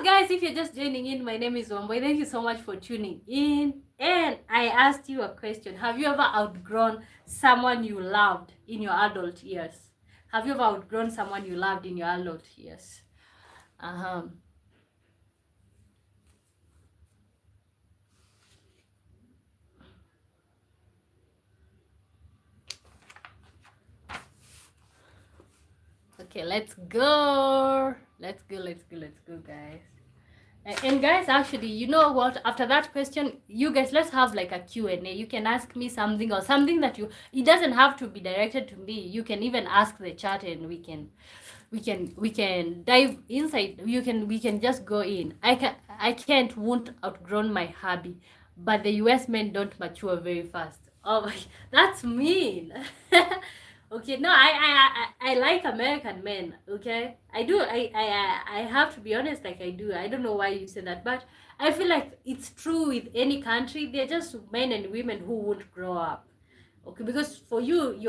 Guys, if you're just joining in, my name is Wamboy. Thank you so much for tuning in. And I asked you a question. Have you ever outgrown someone you loved in your adult years? Have you ever outgrown someone you loved in your adult years? Okay, let's go. Let's go, guys. And guys, actually, you know what? After that question, you guys, let's have like a Q&A. You can ask me something, or something that it doesn't have to be directed to me. You can even ask the chat, and we can dive inside. We can just go in. Won't outgrown my hubby, but the US men don't mature very fast. Oh my, that's mean. Okay, no, I like American men. Okay, I do. I have to be honest. Like, I do. I don't know why you say that, but I feel like it's true with any country. They're just men and women who won't grow up. Okay, because for you,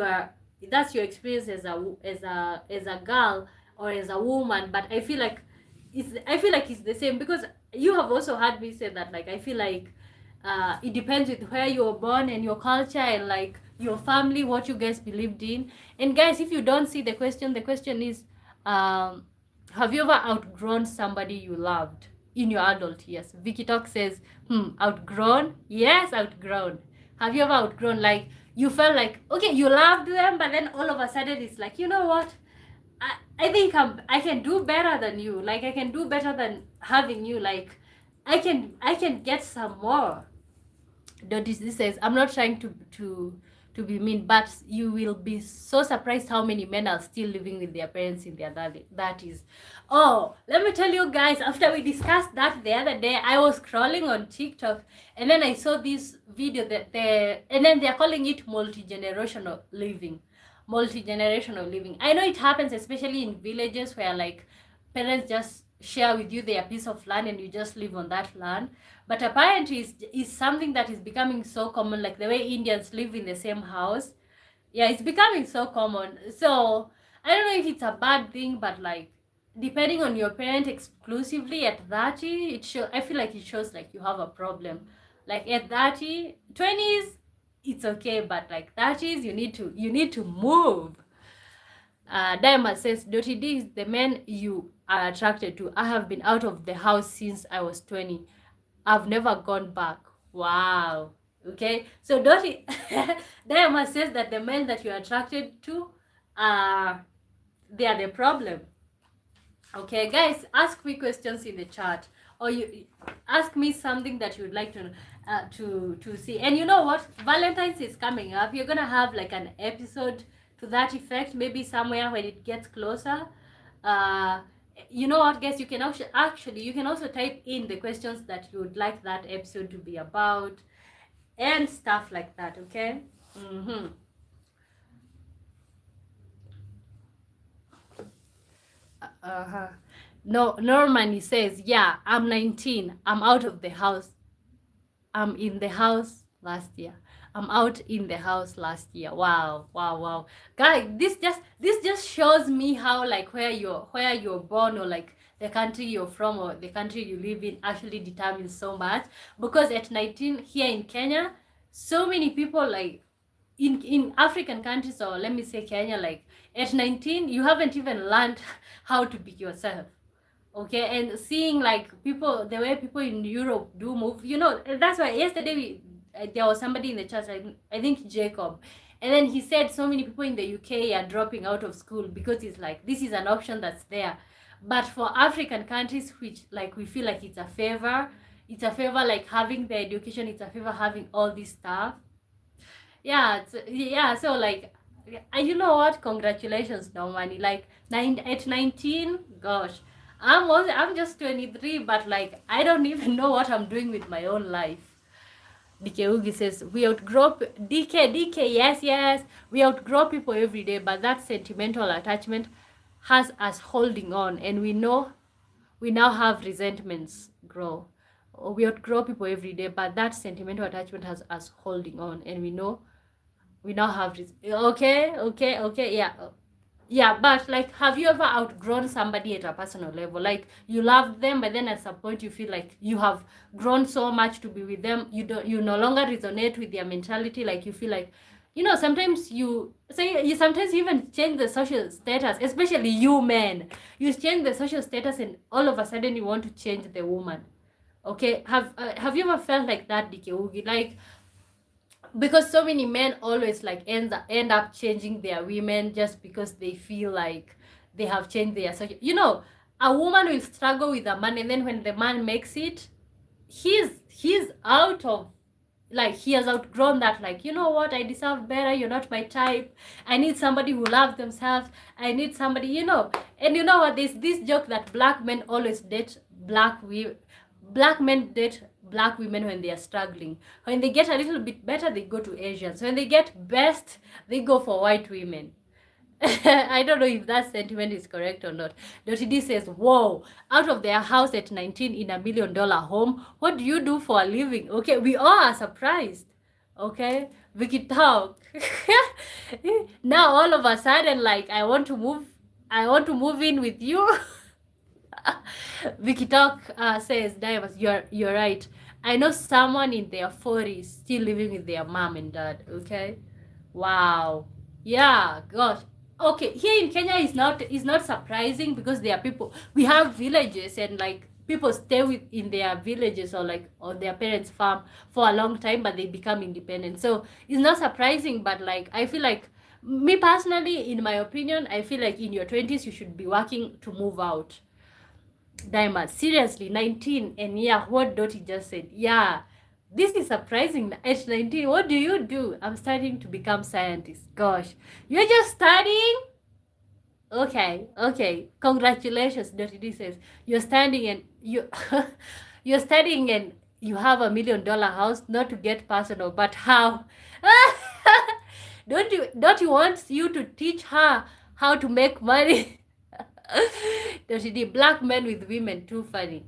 that's your experience as a girl or as a woman. But I feel like it's the same, because you have also heard me say that. Like, I feel like it depends with where you were born and your culture and like your family, what you guys believed in. And guys, if you don't see the question is, have you ever outgrown somebody you loved in your adult years? Vicky Talk says, outgrown. Yes, outgrown. Have you ever outgrown, like, you felt like, okay, you loved them, but then all of a sudden it's like, you know what, I think I can do better than you. Like, I can do better than having you. Like, I can get some more. This says, I'm not trying to be mean, but you will be so surprised how many men are still living with their parents in their 30s. Oh, let me tell you guys, after we discussed that the other day, I was scrolling on TikTok, and then I saw this video and then they're calling it multi-generational living. I know it happens especially in villages where, like, parents just share with you their piece of land and you just live on that land. But apparently it's something that is becoming so common, like the way Indians live in the same house. Yeah, it's becoming so common. So I don't know if it's a bad thing, but like, depending on your parent exclusively at 30, I feel like it shows like you have a problem. Like, at 30, 20s, it's okay, but like 30s, you need to move. Diamond says, Dottie D is the man you are attracted to. I have been out of the house since I was 20. I've never gone back. Wow. Okay. So Dottie, Diamond says that the men that you're attracted to, they are the problem. Okay, guys, ask me questions in the chat, or you ask me something that you would like to see. And you know what? Valentine's is coming up. You're gonna have like an episode to that effect, maybe somewhere when it gets closer. You know what, guys? You can also type in the questions that you would like that episode to be about, and stuff like that. Okay. No, Norman, he says, yeah, I'm 19. I'm out of the house. I'm in the house last year. I'm out in the house last year. Wow. Guys, this just shows me how, like, where you're born, or like the country you're from, or the country you live in actually determines so much. Because at 19 here in Kenya, so many people, like, in African countries, or let me say Kenya, like, at 19 you haven't even learned how to be yourself. Okay, and seeing like people, the way people in Europe do move, that's why yesterday there was somebody in the church, I think Jacob, and then he said so many people in the UK are dropping out of school because it's like, this is an option that's there. But for African countries, which, like, we feel like it's a favor, like having the education, it's a favor having all this stuff. So like, you know what, congratulations, Normani. Like, at 19, gosh, I'm just 23, but like, I don't even know what I'm doing with my own life. DK Ugi says, we outgrow DK, yes, we outgrow people every day, but that sentimental attachment has us holding on, and we know we now have resentments grow. We outgrow people every day, but that sentimental attachment has us holding on, and we know we now have okay, yeah. But like, have you ever outgrown somebody at a personal level? Like, you loved them, but then at some point you feel like you have grown so much to be with them, you no longer resonate with their mentality. Like, you feel like, sometimes you say, you sometimes even change the social status, especially you men. You change the social status, and all of a sudden you want to change the woman. Okay, have you ever felt like that, Dikeugi? Like, because so many men always like end up changing their women just because they feel like they have changed their social. A woman will struggle with a man, and then when the man makes it, he's out of, like, he has outgrown that. Like, you know what, I deserve better, you're not my type, I need somebody who loves themselves, I need somebody, and you know what, there's this joke that black men always date black men date black women when they are struggling. When they get a little bit better, they go to Asians. When they get best, they go for white women. I don't know if that sentiment is correct or not. Dottie D says, whoa, out of their house at 19 in $1 million home, what do you do for a living? Okay, we all are surprised. Okay, Vicky talk. Now all of a sudden, like, I want to move in with you. Vicky Talk says, Divers, you're right. I know someone in their 40s still living with their mom and dad. Okay, wow, yeah, gosh. Okay, here in Kenya is not surprising, because there are people. We have villages, and like, people stay in their villages, or like on their parents' farm for a long time, but they become independent. So it's not surprising. But like, I feel like, me personally, in my opinion, I feel like in your 20s you should be working to move out. Diamond, seriously, 19, and yeah, what Dottie just said, yeah, this is surprising. At 19, what do you do? I'm studying to become scientist. Gosh, you're just studying? Okay, congratulations. Dottie D says, you're studying and you're studying and you have $1 million house. Not to get personal, but how? Don't you want you to teach her how to make money? The black men with women, too funny.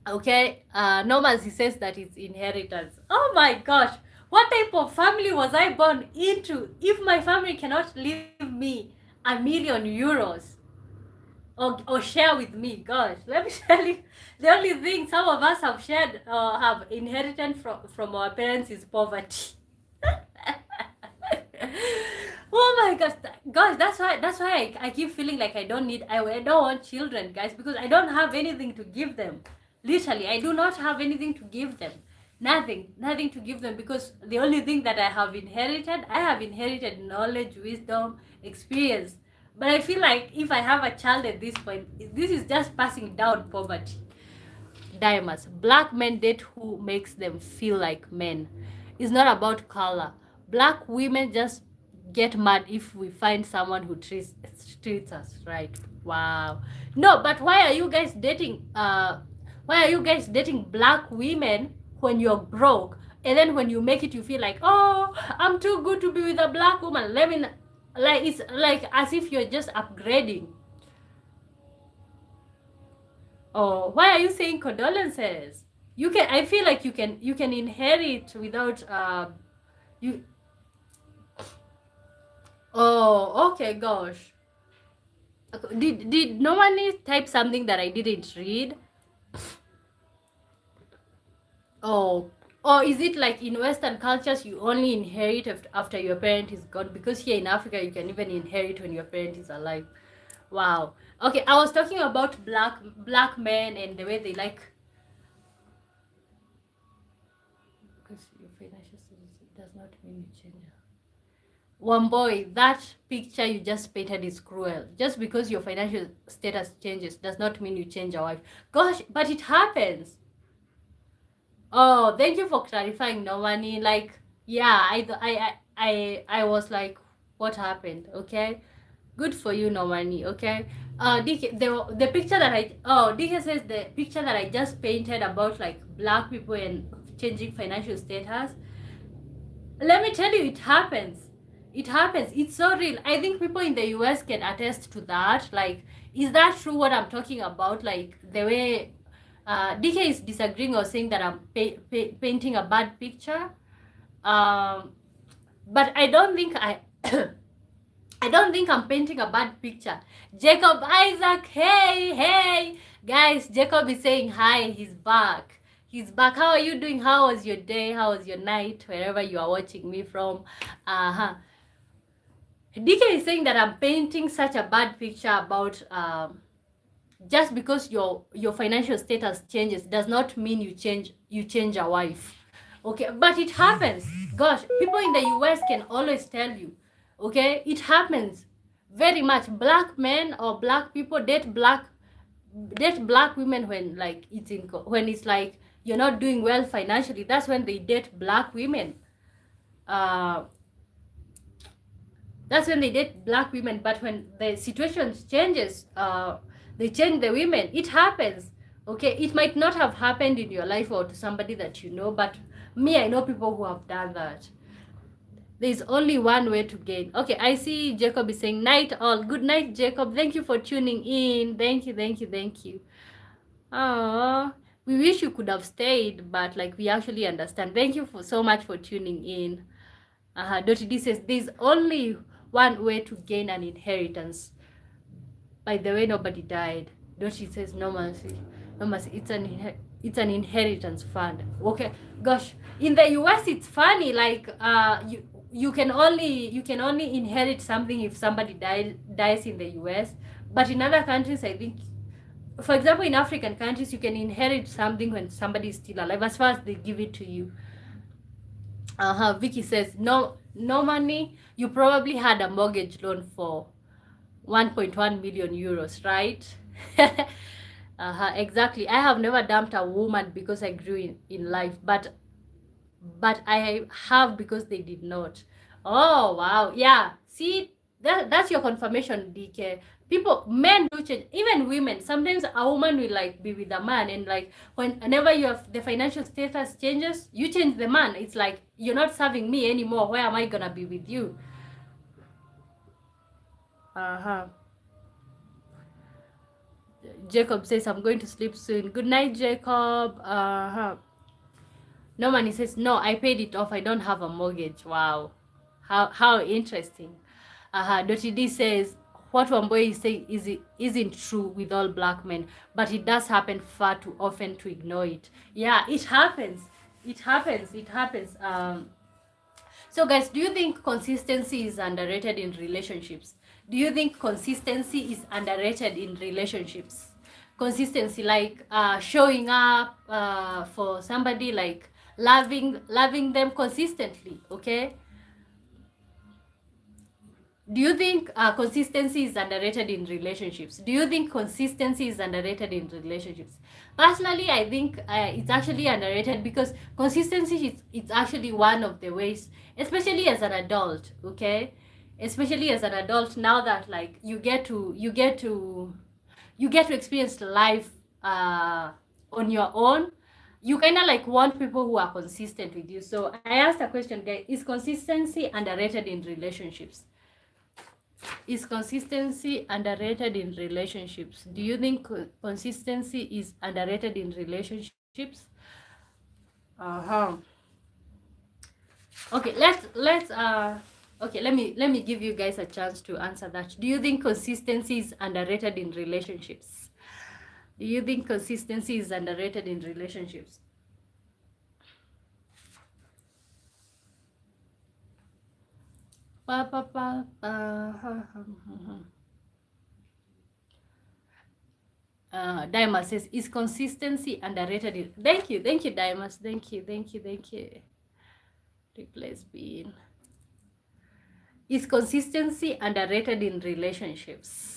Okay, Norman, he says that it's inheritance. Oh my gosh, what type of family was I born into? If my family cannot leave me €1 million or share with me, gosh, let me tell you, the only thing some of us have shared have inherited from our parents is poverty. Oh my gosh, that's why I keep feeling like I don't want children, guys, because I don't have anything to give them. Literally, I do not have anything to give them. Nothing to give them, because the only thing that I have inherited knowledge, wisdom, experience. But I feel like if I have a child at this point, this is just passing down poverty. Diamonds. Black men date who makes them feel like men. It's not about color. Black women just get mad if we find someone who treats us right. Wow. No, but why are you guys dating black women when you're broke, and then when you make it you feel like, oh, I'm too good to be with a black woman, let me, like, it's like as if you're just upgrading. Oh, why are you saying condolences? I feel like you can inherit without you. Oh, okay, gosh. Did no one type something that I didn't read? Oh, or is it like in Western cultures you only inherit after your parent is gone? Because here in Africa you can even inherit when your parent is alive. Wow. Okay, I was talking about black men and the way they like. Because your financial status does not mean you change. One boy, that picture you just painted is cruel. Just because your financial status changes does not mean you change your wife. Gosh, but it happens. Oh, thank you for clarifying, Normani. Like, yeah, I was like, what happened? Okay, good for you, Normani. Okay. DK, the picture that DK says the picture that I just painted about like black people and changing financial status. Let me tell you, it happens. It happens. It's so real. I think people in the US can attest to that. Like, is that true what I'm talking about? Like, the way DK is disagreeing or saying that I'm painting a bad picture. But I don't think I don't think I'm painting a bad picture. Jacob Isaac, hey, guys, Jacob is saying hi, he's back. He's back. How are you doing? How was your day? How was your night? Wherever you are watching me from. DK is saying that I'm painting such a bad picture about just because your financial status changes does not mean you change a wife. Okay, but it happens. Gosh, people in the US can always tell you. Okay, it happens very much. Black men or black people date black women when like when it's like you're not doing well financially. That's when they date black women. That's when they date black women. But when the situation changes, they change the women. It happens. Okay, it might not have happened in your life or to somebody that you know, but me, I know people who have done that. There's only one way to gain. Okay, I see Jacob is saying night all. Good night, Jacob. Thank you for tuning in. Thank you. Oh, we wish you could have stayed, but like we actually understand. Thank you for so much for tuning in. Dottie D says there's only one way to gain an inheritance. By the way, nobody died. Dottie says no mercy. It's an inheritance fund. Okay, gosh, in the US it's funny. Like you can only inherit something if somebody dies in the US, but in other countries, I think, for example, in African countries, you can inherit something when somebody is still alive, as far as they give it to you. Vicky says no money. You probably had a mortgage loan for 1.1 million euros, right? Exactly. I have never dumped a woman because I grew in life, but I have because they did not. Oh wow, yeah. See, that's your confirmation, DK. People, men do change, even women. Sometimes a woman will like be with a man, and like whenever you have the financial status changes, you change the man. It's like you're not serving me anymore. Where am I gonna be with you? Jacob says I'm going to sleep soon. Good night, Jacob. Norman says no, I paid it off. I don't have a mortgage. Wow, how interesting. Dottie D says what Wamboy is saying isn't true with all black men, but it does happen far too often to ignore it. Yeah, it happens. So guys, do you think consistency is underrated in relationships? Do you think consistency is underrated in relationships? Consistency, like showing up for somebody, like loving them consistently, okay? Do you think consistency is underrated in relationships? Do you think consistency is underrated in relationships? Personally, I think it's actually underrated because consistency is it's actually one of the ways, especially as an adult, okay? Especially as an adult, now that like you get to experience life on your own, you kind of like want people who are consistent with you. So I asked a question, guys: is consistency underrated in relationships? Is consistency underrated in relationships? Do you think consistency is underrated in relationships? Okay, let me give you guys a chance to answer that. Do you think consistency is underrated in relationships? Do you think consistency is underrated in relationships? Dimas says, is consistency underrated in... Thank you, Dimas. Thank you. Replace being. Is consistency underrated in relationships?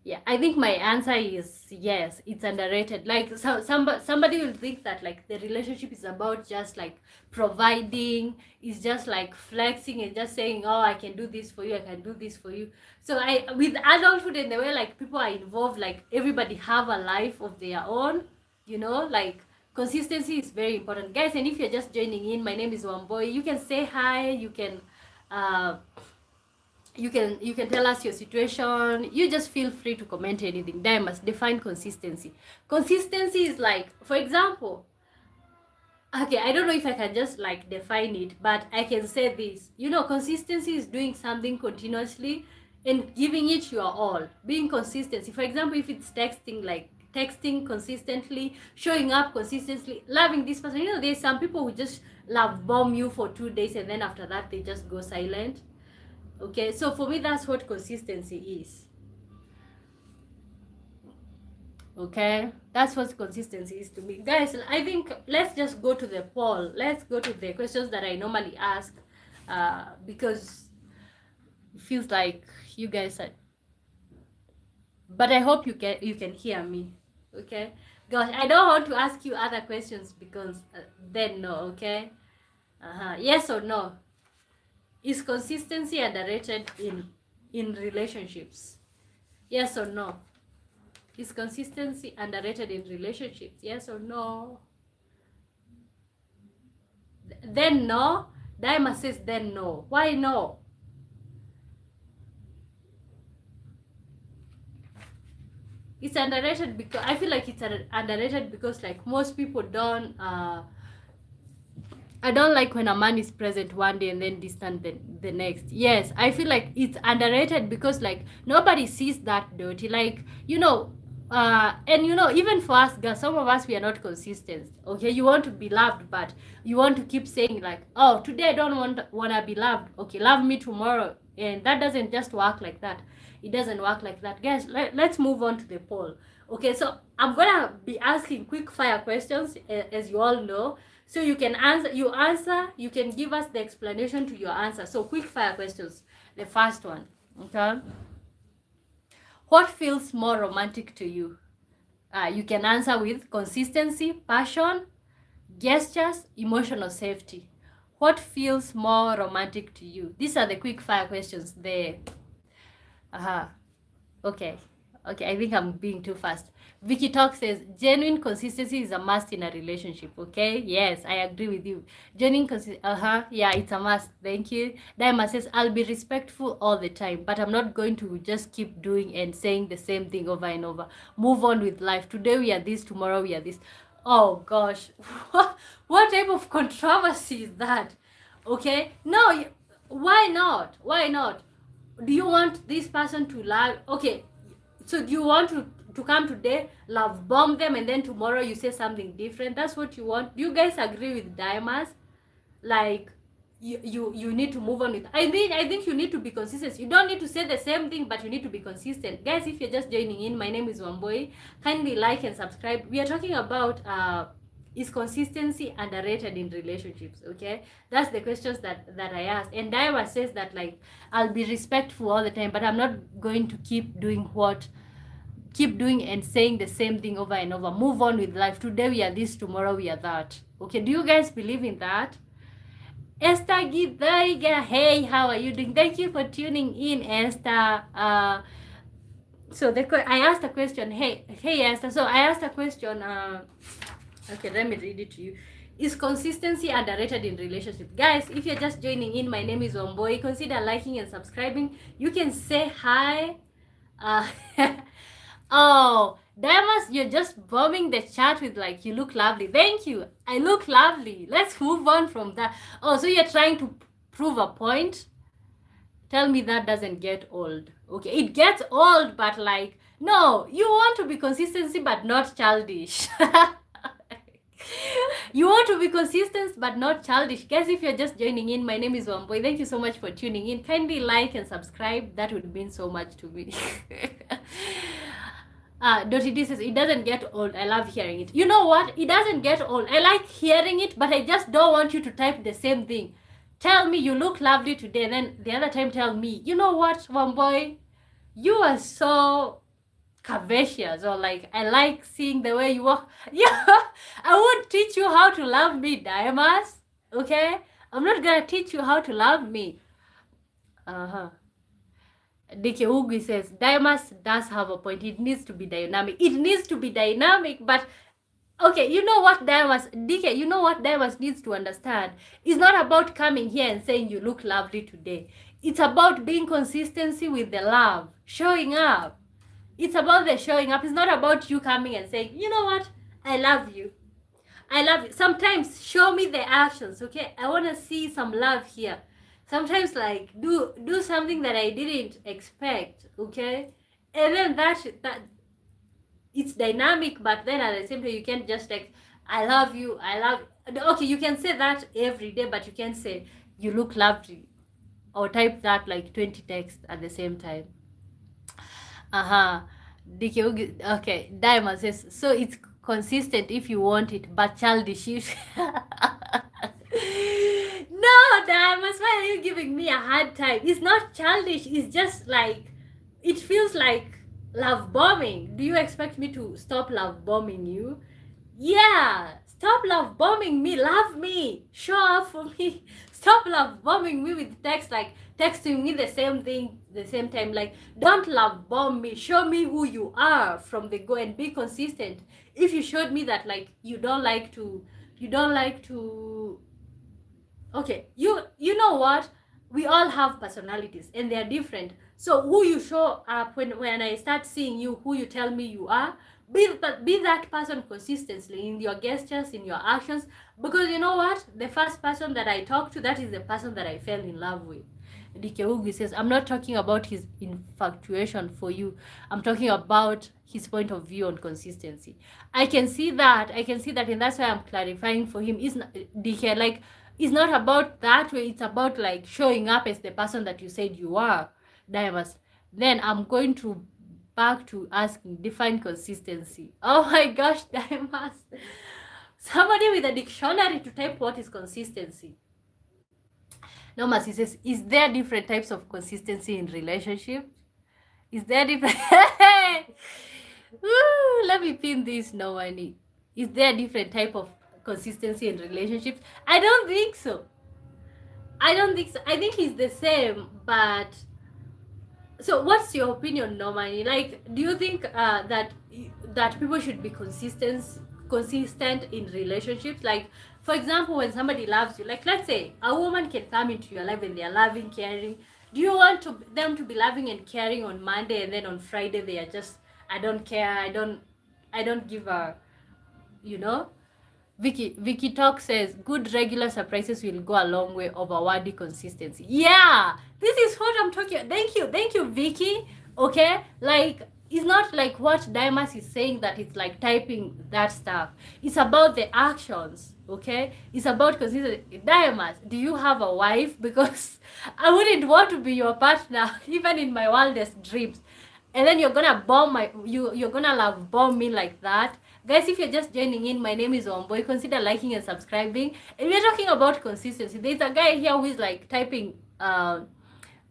Yeah, I think my answer is yes, it's underrated. Like somebody will think that like the relationship is about just like providing, is just like flexing and just saying, oh, I can do this for you, I can do this for you. So with adulthood and the way like people are involved, like everybody have a life of their own, you know, like consistency is very important, guys. And if you're just joining in, my name is Wamboy. You can say hi, you can You can tell us your situation. You just feel free to comment anything. Then must define consistency. Consistency is like, for example, okay, I don't know if I can just like define it, but I can say this. Consistency is doing something continuously and giving it your all. Being consistency. For example, if it's texting, like texting consistently, showing up consistently, loving this person. There's some people who just love bomb you for 2 days and then after that they just go silent. Okay, so for me, that's what consistency is. Okay, that's what consistency is to me, guys. I think let's just go to the poll. Let's go to the questions that I normally ask, because it feels like you guys are, but I hope you can hear me. Okay, gosh, I don't want to ask you other questions because then no. Okay, yes or no? Is consistency underrated in relationships? Yes or no? Is consistency underrated in relationships? Yes or no? Then no. Daima says then no. Why no? It's underrated because I feel like it's underrated because like most people don't I don't like when a man is present one day and then distant the next. Yes, I feel like it's underrated because like nobody sees that dirty. Like, and even for us girls, some of us, we are not consistent. Okay, you want to be loved, but you want to keep saying like, oh, today I don't wanna be loved. Okay, love me tomorrow. And that doesn't just work like that. It doesn't work like that. Guys, let's move on to the poll. Okay, so I'm gonna be asking quick fire questions, as you all know. So you can answer, you can give us the explanation to your answer. So quick fire questions. The first one, okay? What feels more romantic to you? You can answer with consistency, passion, gestures, emotional safety. What feels more romantic to you? These are the quick fire questions there. Okay. I think I'm being too fast. Vicky Talk says genuine consistency is a must in a relationship. Okay, yes, I agree with you. Genuine consistency, yeah, it's a must. Thank you. Daima says I'll be respectful all the time, but I'm not going to just keep doing and saying the same thing over and over. Move on with life. Today we are this, tomorrow we are this. Oh gosh, what type of controversy is that? Okay, no, why not? Why not? Do you want this person to love? Okay, so do you want to come today, love bomb them, and then tomorrow you say something different? That's what you want? Do you guys agree with Diamas? Like, you need to move on with. I think you need to be consistent. You don't need to say the same thing, but you need to be consistent, guys. If you're just joining in, my name is Wamboi. Kindly like and subscribe. We are talking about is consistency underrated in relationships? Okay, that's the questions that I asked. And Daiwa says that like, I'll be respectful all the time, but I'm not going to keep doing and saying the same thing over and over. Move on with life. Today we are this, tomorrow we are that. Okay, do you guys believe in that? Esther Gidaiga, hey, how are you doing? Thank you for tuning in, Esther. So I asked a question. Hey Esther. So I asked a question. Okay, let me read it to you. Is consistency underrated in relationship? Guys, if you're just joining in, my name is Wamboi. Consider liking and subscribing. You can say hi. Oh, Damas, you're just bombing the chat with like, you look lovely. Thank you. I look lovely. Let's move on from that. Oh, so you're trying to prove a point? Tell me that doesn't get old. Okay, it gets old, but like, no, you want to be consistency, but not childish. You want to be consistent but not childish. Guys, if you're just joining in, my name is Wamboi. Thank you so much for tuning in. Kindly like and subscribe. That would mean so much to me. Dottie D says, it doesn't get old. I love hearing it. You know what? It doesn't get old. I like hearing it, but I just don't want you to type the same thing. Tell me you look lovely today, and then the other time tell me, you know what, Wamboi? You are so curvaceous, or like, I like seeing the way you walk. Yeah, I won't teach you how to love me, Diamas. Okay? I'm not gonna teach you how to love me. Dike Ugi says, Diamas does have a point. It needs to be dynamic. It needs to be dynamic, but Okay, you know what Diamonds, DK, you know what Diamonds needs to understand? It's not about coming here and saying you look lovely today. It's about being consistency with the love, showing up. It's about the showing up. It's not about you coming and saying, you know what, I love you. I love you. Sometimes show me the actions, okay? I want to see some love here. Sometimes like do something that I didn't expect, okay? And then that it's dynamic, but then at the same time you can't just like I love you, I love you. Okay, you can say that every day, but you can't say you look lovely or type that like 20 texts at the same time. Uh-huh. Okay, Diamond says so it's consistent if you want it, but childish if no, Diamond, why are you giving me a hard time? It's not childish, it's just like it feels like love bombing. Do you expect me to stop love bombing you? Yeah, stop love bombing me. Love me. Show up for me. Stop love bombing me with text, like texting me the same thing the same time. Like, don't love bomb me. Show me who you are from the go and be consistent. If you showed me that like you don't like to okay, you know what, we all have personalities and they're different. So who you show up when I start seeing you, who you tell me you are, be that person consistently in your gestures, in your actions, because you know what, the first person that I talk to, that is the person that I fell in love with. Dikeugi says, I'm not talking about his infatuation for you. I'm talking about his point of view on consistency. I can see that, and that's why I'm clarifying for him. Is Dike, like, it's not about that way, it's about like showing up as the person that you said you are, Diamonds. Then I'm going to back to asking, define consistency. Oh my gosh, Diamonds. Somebody with a dictionary to type what is consistency. No, Mercy says, is there different types of consistency in relationships? Is there different? Woo, let me pin this, no money. Is there a different type of consistency in relationships? I don't think so. I don't think so. I think it's the same, but so what's your opinion, Normani? Like, do you think that people should be consistent in relationships? Like, for example, when somebody loves you, like let's say a woman can come into your life and they're loving, caring. Do you want them to be loving and caring on Monday, and then on Friday they are just, I don't care, I don't give a, you know? Vicky Talk says, good regular surprises will go a long way over wordy consistency. Yeah, this is what I'm talking about. Thank you, Vicky. Okay, like, it's not like what Dimas is saying that it's like typing that stuff. It's about the actions, okay? It's about consistency. Dimas, do you have a wife? Because I wouldn't want to be your partner, even in my wildest dreams. And then you're gonna bomb you're gonna love bomb me like that. Guys, if you're just joining in, my name is Omboy. Consider liking and subscribing. And we're talking about consistency. There's a guy here who is like typing,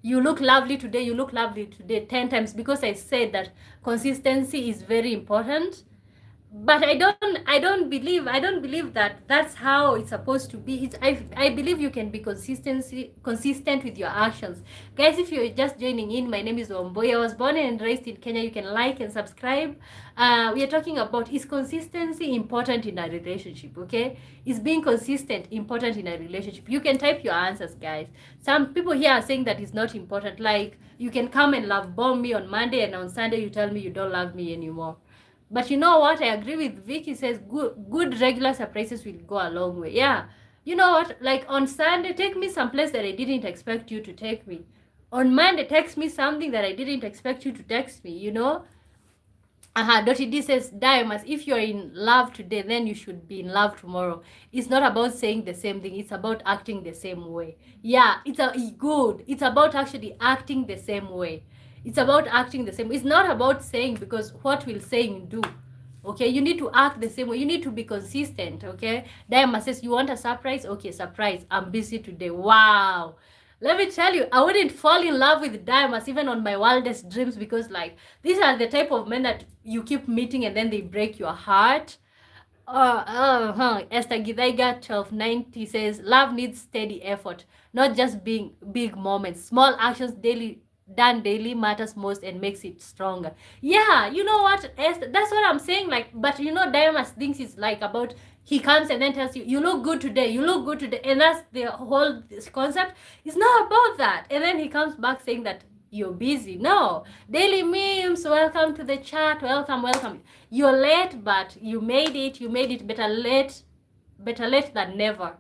you look lovely today, you look lovely today 10 times, because I said that consistency is very important. But I don't believe that that's how it's supposed to be. I believe you can be consistent with your actions. Guys, if you're just joining in, my name is Omboy. I was born and raised in Kenya. You can like and subscribe. We are talking about, is consistency important in a relationship? Okay, is being consistent important in a relationship? You can type your answers, guys. Some people here are saying that it's not important. Like, you can come and love bomb me on Monday, and on Sunday you tell me you don't love me anymore. But you know what? I agree with Vicky. Says good regular surprises will go a long way. Yeah. You know what? Like on Sunday, take me someplace that I didn't expect you to take me. On Monday, text me something that I didn't expect you to text me, you know? Dottie D says, Diamonds, if you're in love today, then you should be in love tomorrow. It's not about saying the same thing. It's about acting the same way. Yeah, it's good. It's about actually acting the same way. It's about acting the same way. It's not about saying, because what will saying do? Okay, you need to act the same way. You need to be consistent, okay? Diamond says, you want a surprise? Okay, surprise. I'm busy today. Wow. Let me tell you, I wouldn't fall in love with Diamonds even on my wildest dreams, because like, these are the type of men that you keep meeting and then they break your heart. Esther Gidaiga 1290 says, love needs steady effort, not just being big moments. Small actions daily done daily matters most and makes it stronger. Yeah, you know what? That's what I'm saying. Like, but you know, Diamas thinks it's like about he comes and then tells you, you look good today, you look good today. And that's the whole this concept. It's not about that. And then he comes back saying that you're busy. No. Daily memes, welcome to the chat. Welcome, welcome. You're late, but you made it. You made it. Better late than never.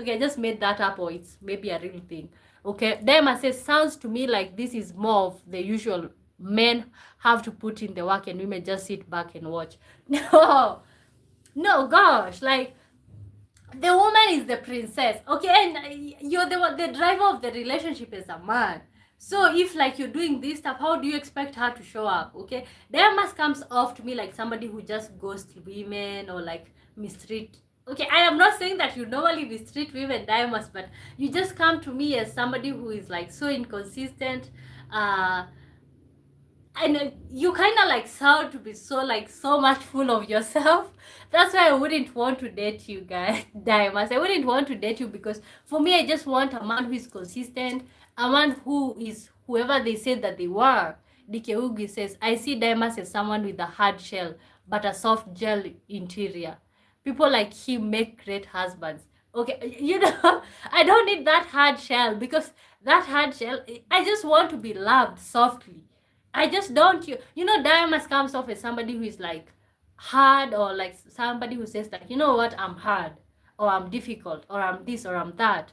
Okay, I just made that up, or it's maybe a real thing. Okay, Diamond says, sounds to me like this is more of the usual. Men have to put in the work and women just sit back and watch. No, no, gosh, like the woman is the princess, okay, and you're the driver of the relationship as a man. So if like you're doing this stuff, how do you expect her to show up? Okay, Diamas comes off to me like somebody who just ghosts women or like mistreat. Okay, I am not saying that you normally mistreat women, Diamas, but you just come to me as somebody who is like so inconsistent, and you kind of like sound to be so like so much full of yourself. That's why I wouldn't want to date you guys. Diamonds, I wouldn't want to date you, because for me I just want a man who is consistent, a man who is whoever they said that they were. Dikeugi says, I see Diamonds as someone with a hard shell but a soft gel interior. People like him make great husbands. Okay, you know, I don't need that hard shell, because that hard shell, I just want to be loved softly. I just don't, you know, Diamonds comes off as somebody who is like hard, or like somebody who says like, you know what, I'm hard, or I'm difficult, or I'm this, or I'm that.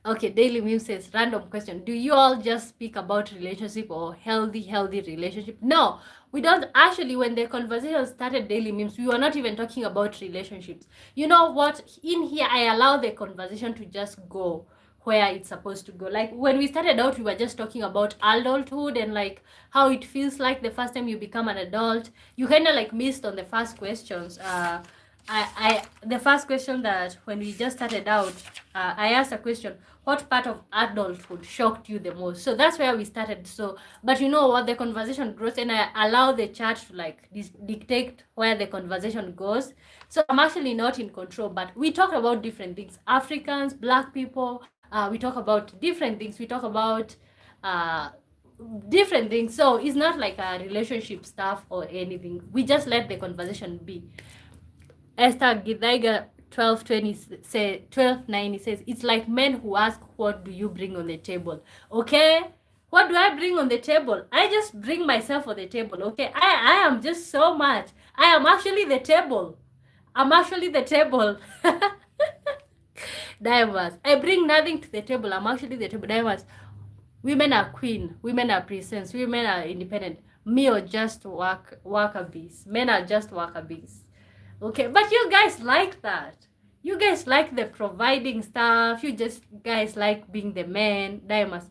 Okay, Daily Meme says, random question. Do you all just speak about relationship or healthy relationship? No, we don't. Actually, when the conversation started, Daily Memes, we were not even talking about relationships. You know what? In here, I allow the conversation to just go where it's supposed to go. Like when we started out, we were just talking about adulthood and like how it feels like the first time you become an adult. You kind of like missed on the first questions. The first question that when we just started out, I asked a question: what part of adulthood shocked you the most? So that's where we started. So, but you know what, the conversation grows, and I allow the chat to like dictate where the conversation goes. So I'm actually not in control, but we talk about different things: Africans, Black people. We talk about different things. We talk about different things. So it's not like a relationship stuff or anything. We just let the conversation be. Esther Gidaiga 1290 says, it's like men who ask, what do you bring on the table? Okay, what do I bring on the table? I just bring myself on the table. Okay, I am just so much. I am actually the table. I'm actually the table. Diamonds, I bring nothing to the table. I'm actually the table. Diamonds, women are queen, women are princess, women are independent. Me or just worker bees. Men are just worker bees. Okay, but you guys like that. You guys like the providing stuff. You just guys like being the man. Diamonds,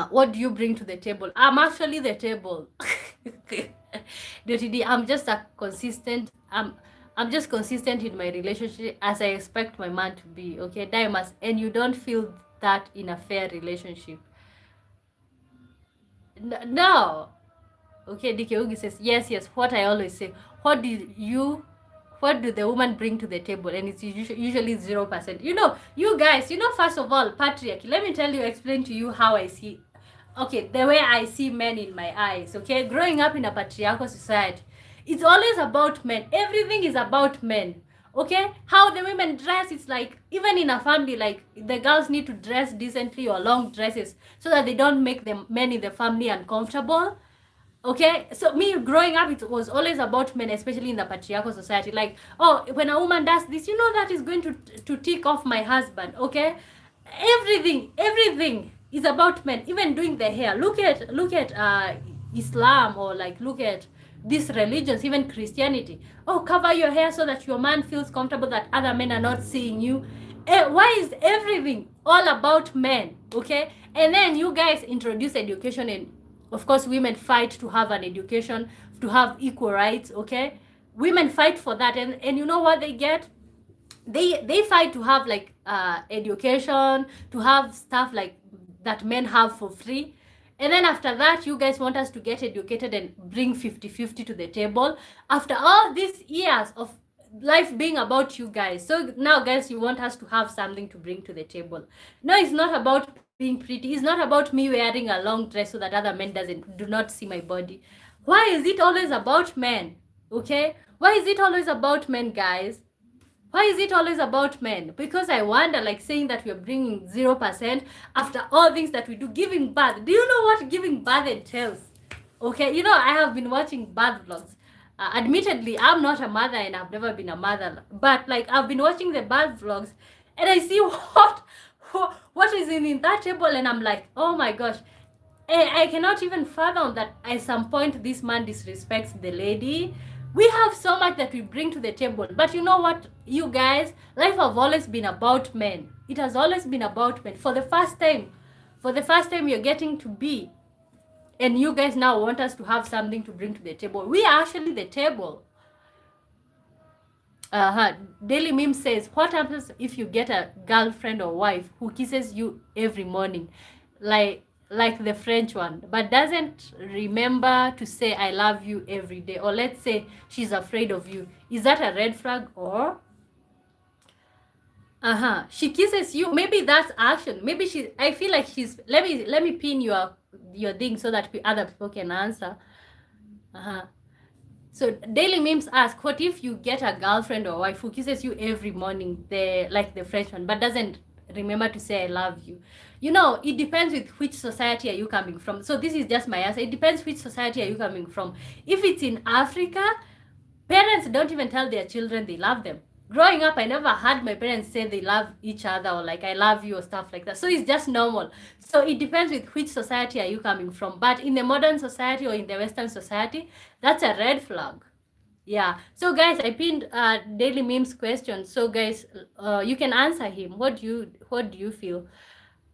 what do you bring to the table? I'm actually the table. I'm just a consistent. I'm just consistent in my relationship as I expect my man to be. Okay, Diamonds, and you don't feel that in a fair relationship. No. Okay, Dikeugi says, yes, what I always say. What do the woman bring to the table? And it's usually 0%. You know, you guys, you know, first of all, patriarchy. Let me explain to you how I see, okay, the way I see men in my eyes, okay? Growing up in a patriarchal society, it's always about men. Everything is about men, okay? How the women dress, it's like, even in a family, like, the girls need to dress decently or long dresses so that they don't make the men in the family uncomfortable. Okay, so me growing up, it was always about men, especially in the patriarchal society. Like, oh, when a woman does this, you know, that is going to tick off my husband. Okay, everything is about men. Even doing the hair. Look at Islam, or like look at these religions, even Christianity. Oh, cover your hair so that your man feels comfortable that other men are not seeing you. Why is everything all about men? Okay, and then you guys introduce education, and of course, women fight to have an education, to have equal rights, okay? Women fight for that, and you know what they get? They fight to have like education, to have stuff like that men have for free. And then after that, you guys want us to get educated and bring 50-50 to the table. After all these years of life being about you guys. So now, guys, you want us to have something to bring to the table. No, it's not about being pretty. It's not about me wearing a long dress so that other men do not see my body. Why is it always about men? Okay, why is it always about men, guys? Why is it always about men? Because I wonder, like saying that we are bringing 0% after all things that we do, giving birth. Do you know what giving birth entails? Okay, you know, I have been watching birth vlogs. Admittedly, I'm not a mother and I've never been a mother, but like I've been watching the birth vlogs and I see what is in that table, and I'm like, oh my gosh. I cannot even fathom that at some point this man disrespects the lady. We have so much that we bring to the table. But you know what, you guys? Life have always been about men. It has always been about men. For the first time you're getting to be. And you guys now want us to have something to bring to the table. We are actually the table. Daily Meme says, what happens if you get a girlfriend or wife who kisses you every morning? Like the French one, but doesn't remember to say I love you every day, or let's say she's afraid of you. Is that a red flag? Or she kisses you, maybe that's action. Maybe I feel like she's, let me pin your thing so that other people can answer. So Daily Memes ask, what if you get a girlfriend or wife who kisses you every morning, like the French one, but doesn't remember to say I love you? You know, it depends with which society are you coming from. So this is just my answer. It depends which society are you coming from. If it's in Africa, parents don't even tell their children they love them. Growing up, I never heard my parents say they love each other or like I love you or stuff like that. So it's just normal. So it depends with which society are you coming from. But in the modern society or in the Western society, that's a red flag. Yeah. So guys, I pinned Daily Memes question. So guys, you can answer him. What do you feel?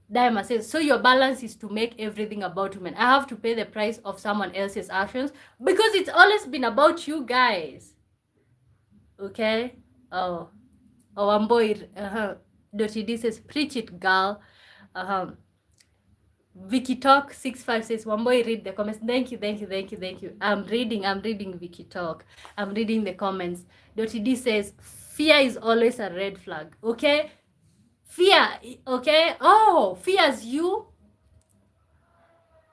Diamond says, so your balance is to make everything about women. I have to pay the price of someone else's actions because it's always been about you guys. Okay? Oh, boy. Dottie D says, preach it, girl. Vicky Talk 65 says, Wamboy, read the comments. Thank you. I'm reading Vicky Talk. I'm reading the comments. Dottie D says, fear is always a red flag. Okay? Fear, okay? Oh, fears you.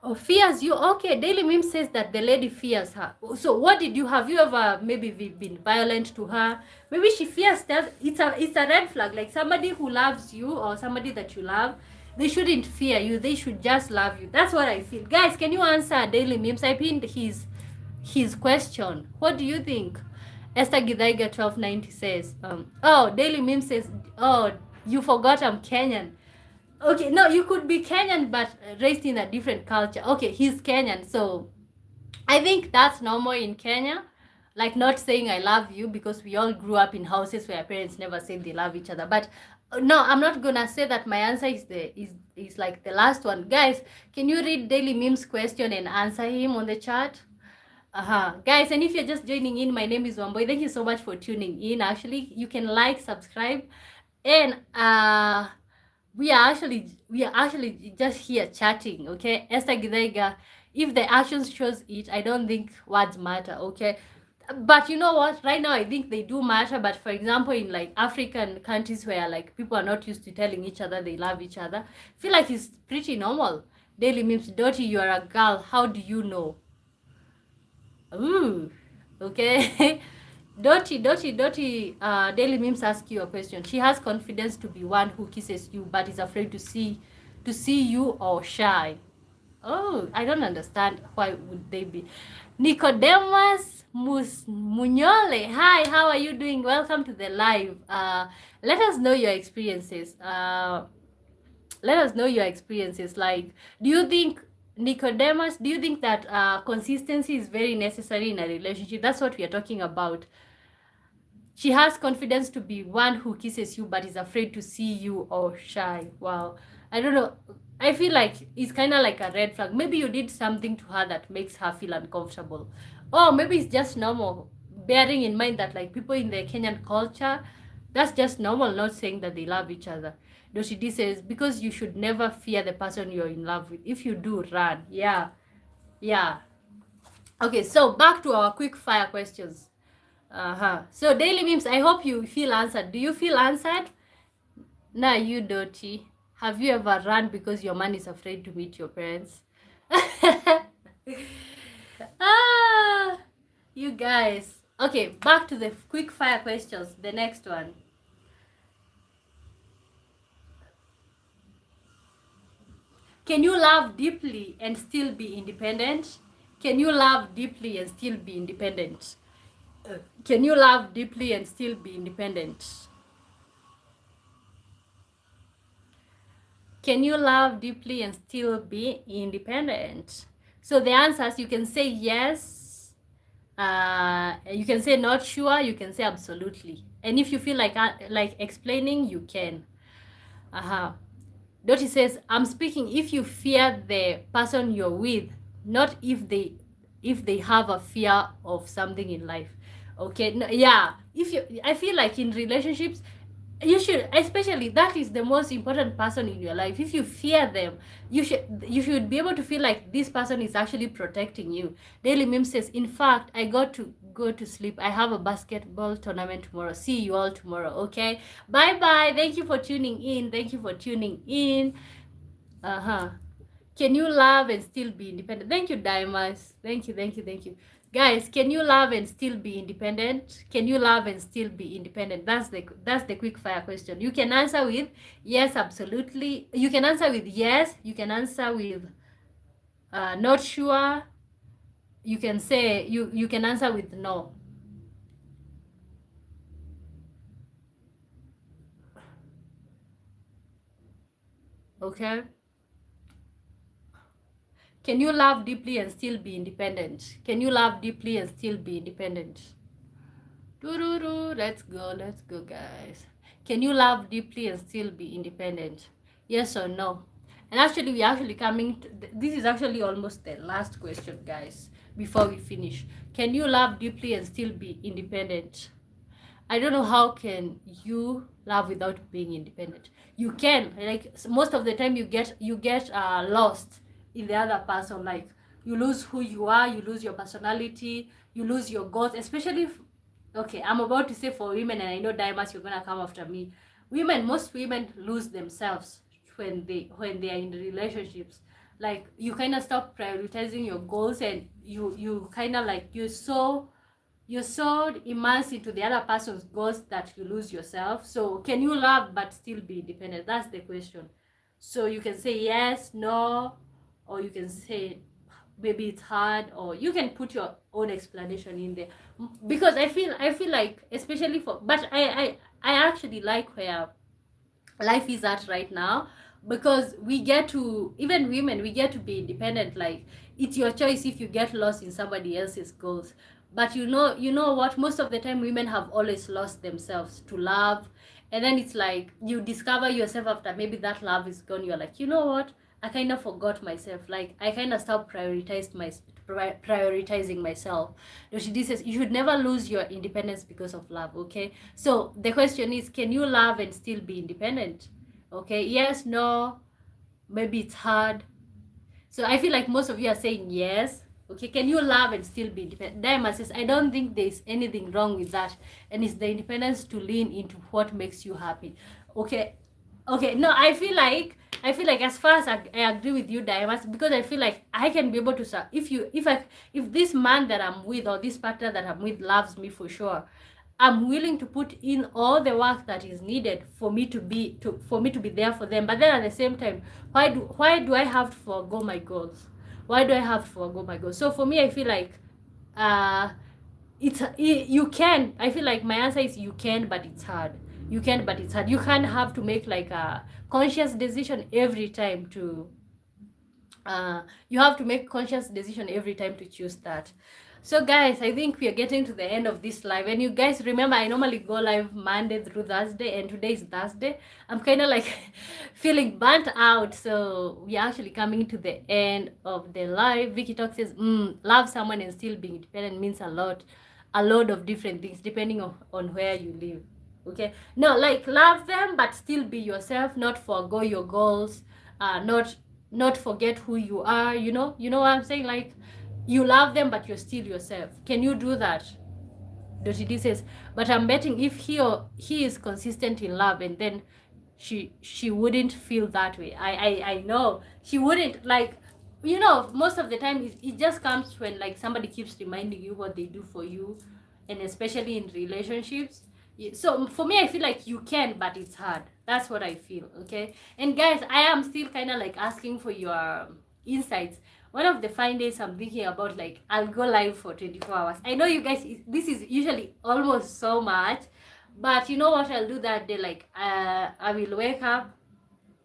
Oh, fears you. Okay, Daily Meme says that the lady fears her. So what did you, have you ever maybe been violent to her? Maybe she fears that. It's a red flag. Like somebody who loves you or somebody that you love, they shouldn't fear you. They should just love you. That's what I feel. Guys, can you answer Daily Memes? I pinned his question. What do you think? Esther Gidaiga 1290 says, Daily Meme says, oh, you forgot I'm Kenyan. Okay, no, you could be Kenyan but raised in a different culture. Okay, he's Kenyan, so I think that's normal in Kenya. Like not saying I love you because we all grew up in houses where our parents never said they love each other. But no, I'm not gonna say that my answer is like the last one. Guys, can you read Daily Memes question and answer him on the chat? Guys, and if you're just joining in, my name is Wamboy. Thank you so much for tuning in. Actually, you can like, subscribe, and we are actually just here chatting. Okay, Esther Gidaiga, if the actions shows it, I don't think words matter. Okay, but you know what, right now I think they do matter. But for example, in like African countries where like people are not used to telling each other they love each other, I feel like it's pretty normal. Daily Memes, Dottie, you are a girl, how do you know? Ooh, okay. Dottie, Daily Memes ask you a question. She has confidence to be one who kisses you, but is afraid to see you or shy. Oh, I don't understand. Why would they be? Nicodemus Munyole. Hi, how are you doing? Welcome to the live. Let us know your experiences. Like, do you think, Nicodemus, do you think that consistency is very necessary in a relationship? That's what we are talking about. She has confidence to be one who kisses you but is afraid to see you or shy. Wow. I don't know. I feel like it's kind of like a red flag. Maybe you did something to her that makes her feel uncomfortable. Or maybe it's just normal. Bearing in mind that like people in the Kenyan culture, that's just normal, not saying that they love each other. Doshidi says, because you should never fear the person you're in love with. If you do, run. Yeah. Okay, so back to our quick fire questions. So daily memes, I hope you feel answered. Do you feel answered? Nah, you dirty. Have you ever run because your man is afraid to meet your parents? ah, you guys. Okay, back to the quick fire questions. The next one. Can you love deeply and still be independent? Can you love deeply and still be independent? Can you love deeply and still be independent? Can you love deeply and still be independent? So the answers, you can say yes, you can say not sure, you can say absolutely. And if you feel like explaining, you can. Uh-huh. Dottie says, I'm speaking if you fear the person you're with, not if they have a fear of something in life. Okay, no, yeah. If you, I feel like in relationships, you should, especially that is the most important person in your life. If you fear them, you should be able to feel like this person is actually protecting you. Daily Meme says, in fact, I got to go to sleep. I have a basketball tournament tomorrow. See you all tomorrow. Okay, bye bye. Thank you for tuning in. Thank you for tuning in. Can you love and still be independent? Thank you, Dimas. Thank you, thank you, thank you. Guys, can you love and still be independent? Can you love and still be independent? That's the quick fire question. You can answer with yes, absolutely. You can answer with yes. You can answer with not sure. You can say you can answer with no. Okay. Can you love deeply and still be independent? Can you love deeply and still be independent? Let's go, guys. Can you love deeply and still be independent? Yes or no? And actually, we're actually coming to, this is actually almost the last question, guys, before we finish. Can you love deeply and still be independent? I don't know how can you love without being independent. You can, like, most of the time you get lost in the other person. Like, you lose who you are, you lose your personality, you lose your goals, especially if, okay, I'm about to say for women, and I know Dimas, you're gonna come after me. Most women lose themselves when they are in relationships. Like, you kind of stop prioritizing your goals, and you kind of like you're so immersed into the other person's goals that you lose yourself. So can you love but still be independent? That's the question. So you can say yes, no, or you can say maybe it's hard, or you can put your own explanation in there. Because I feel like, especially for, but I actually like where life is at right now, because we get to, even women, we get to be independent. Like, it's your choice if you get lost in somebody else's goals. But you know what, most of the time women have always lost themselves to love. And then it's like you discover yourself after maybe that love is gone. You're like, you know what, I kind of forgot myself. Like, I kind of stopped prioritizing myself. Yoshidi says you should never lose your independence because of love. Okay, so the question is, can you love and still be independent? Okay, yes, no, maybe it's hard. So I feel like most of you are saying yes. Okay, can you love and still be independent? Diamond says, I don't think there's anything wrong with that. And it's the independence to lean into what makes you happy. Okay. Okay, no, I feel like as far as I agree with you, Diamond, because I feel like I can be able to serve. If this man that I'm with, or this partner that I'm with, loves me for sure, I'm willing to put in all the work that is needed for me to be there for them. But then at the same time, why do I have to forego my goals? Why do I have to forego my goals? So for me, I feel like uh you can. I feel like my answer is you can, but it's hard. You can, but it's hard. You can't have to make like a conscious decision every time to you have to make conscious decision every time to choose that. So guys, I think we are getting to the end of this live. And you guys remember, I normally go live Monday through Thursday, and today is Thursday. I'm kind of like feeling burnt out, so we are actually coming to the end of the live. Vicky Talk says, love someone and still being independent means a lot of different things depending on where you live. Okay, no, like, love them but still be yourself, not forego your goals, not forget who you are. You know what I'm saying? Like, you love them but you're still yourself. Can you do that? Dottie D says, but I'm betting if he is consistent in love, and then she wouldn't feel that way. I know she wouldn't, like, you know, most of the time it just comes when like somebody keeps reminding you what they do for you, and especially in relationships. So for me, I feel like you can, but it's hard. That's what I feel. Okay, and guys, I am still kind of like asking for your insights. One of the fine days I'm thinking about, like, I'll go live for 24 hours. I know you guys, this is usually almost so much, but you know what I'll do that day? Like, I will wake up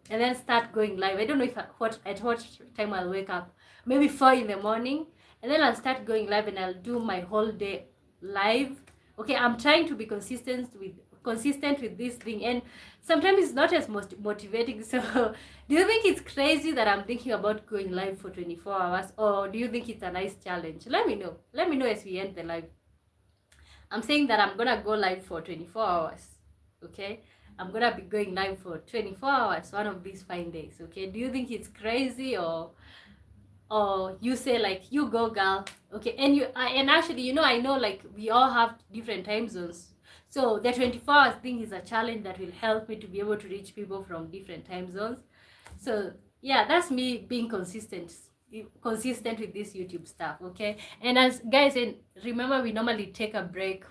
and then start going live. I don't know if at what time I'll wake up. Maybe 4 in the morning, and then I'll start going live and I'll do my whole day live. Okay, I'm trying to be consistent with this thing, and sometimes it's not as most motivating. So do you think it's crazy that I'm thinking about going live for 24 hours, or do you think it's a nice challenge? Let me know as we end the live. I'm saying that I'm gonna go live for 24 hours. Okay, I'm gonna be going live for 24 hours one of these fine days. Okay, do you think it's crazy, or you say like, you go girl? Okay, and actually, you know, I know like we all have different time zones, so the 24 hours thing is a challenge that will help me to be able to reach people from different time zones. So yeah, that's me being consistent with this YouTube stuff. Okay, and as guys, and remember, we normally take a break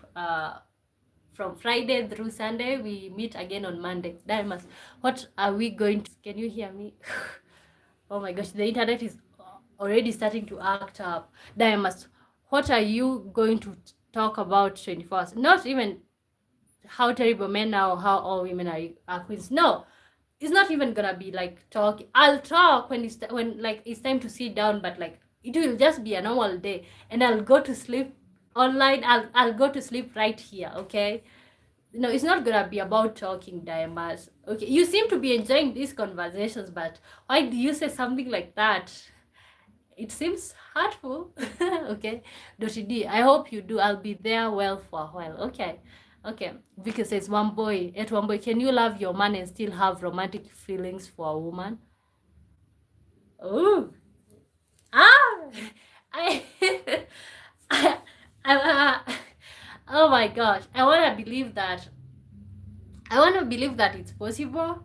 from Friday through Sunday. We meet again on Monday. Diamonds, what are we going to, can you hear me? Oh my gosh, the internet is already starting to act up. Diamonds, what are you going to talk about 24 hours? Not even how terrible men are, or how all women are queens. No, it's not even gonna be like talk. I'll talk when like it's time to sit down, but like it will just be a normal day, and I'll go to sleep online. I'll go to sleep right here. Okay, no, it's not gonna be about talking, Diamas. Okay, you seem to be enjoying these conversations, but why do you say something like that? It seems hurtful. Okay, Doshi D, I hope you do. I'll be there well for a while. Okay. Okay. Vicky says, one boy, can you love your man and still have romantic feelings for a woman? Oh. Ah! I, I, oh my gosh. I want to believe that it's possible.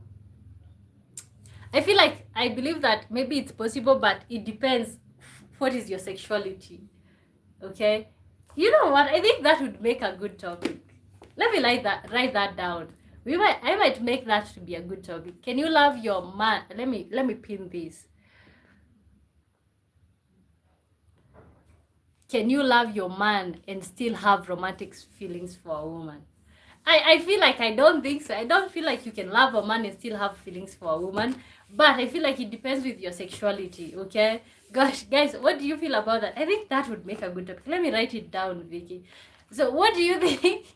I feel like I believe that maybe it's possible, but it depends what is your sexuality. Okay? You know what? I think that would make a good topic. Let me write that down. I might make that to be a good topic. Can you love your man? Let me pin this. Can you love your man and still have romantic feelings for a woman? I feel like I don't think so. I don't feel like you can love a man and still have feelings for a woman. But I feel like it depends with your sexuality, okay? Gosh, guys, what do you feel about that? I think that would make a good topic. Let me write it down, Vicky. So what do you think?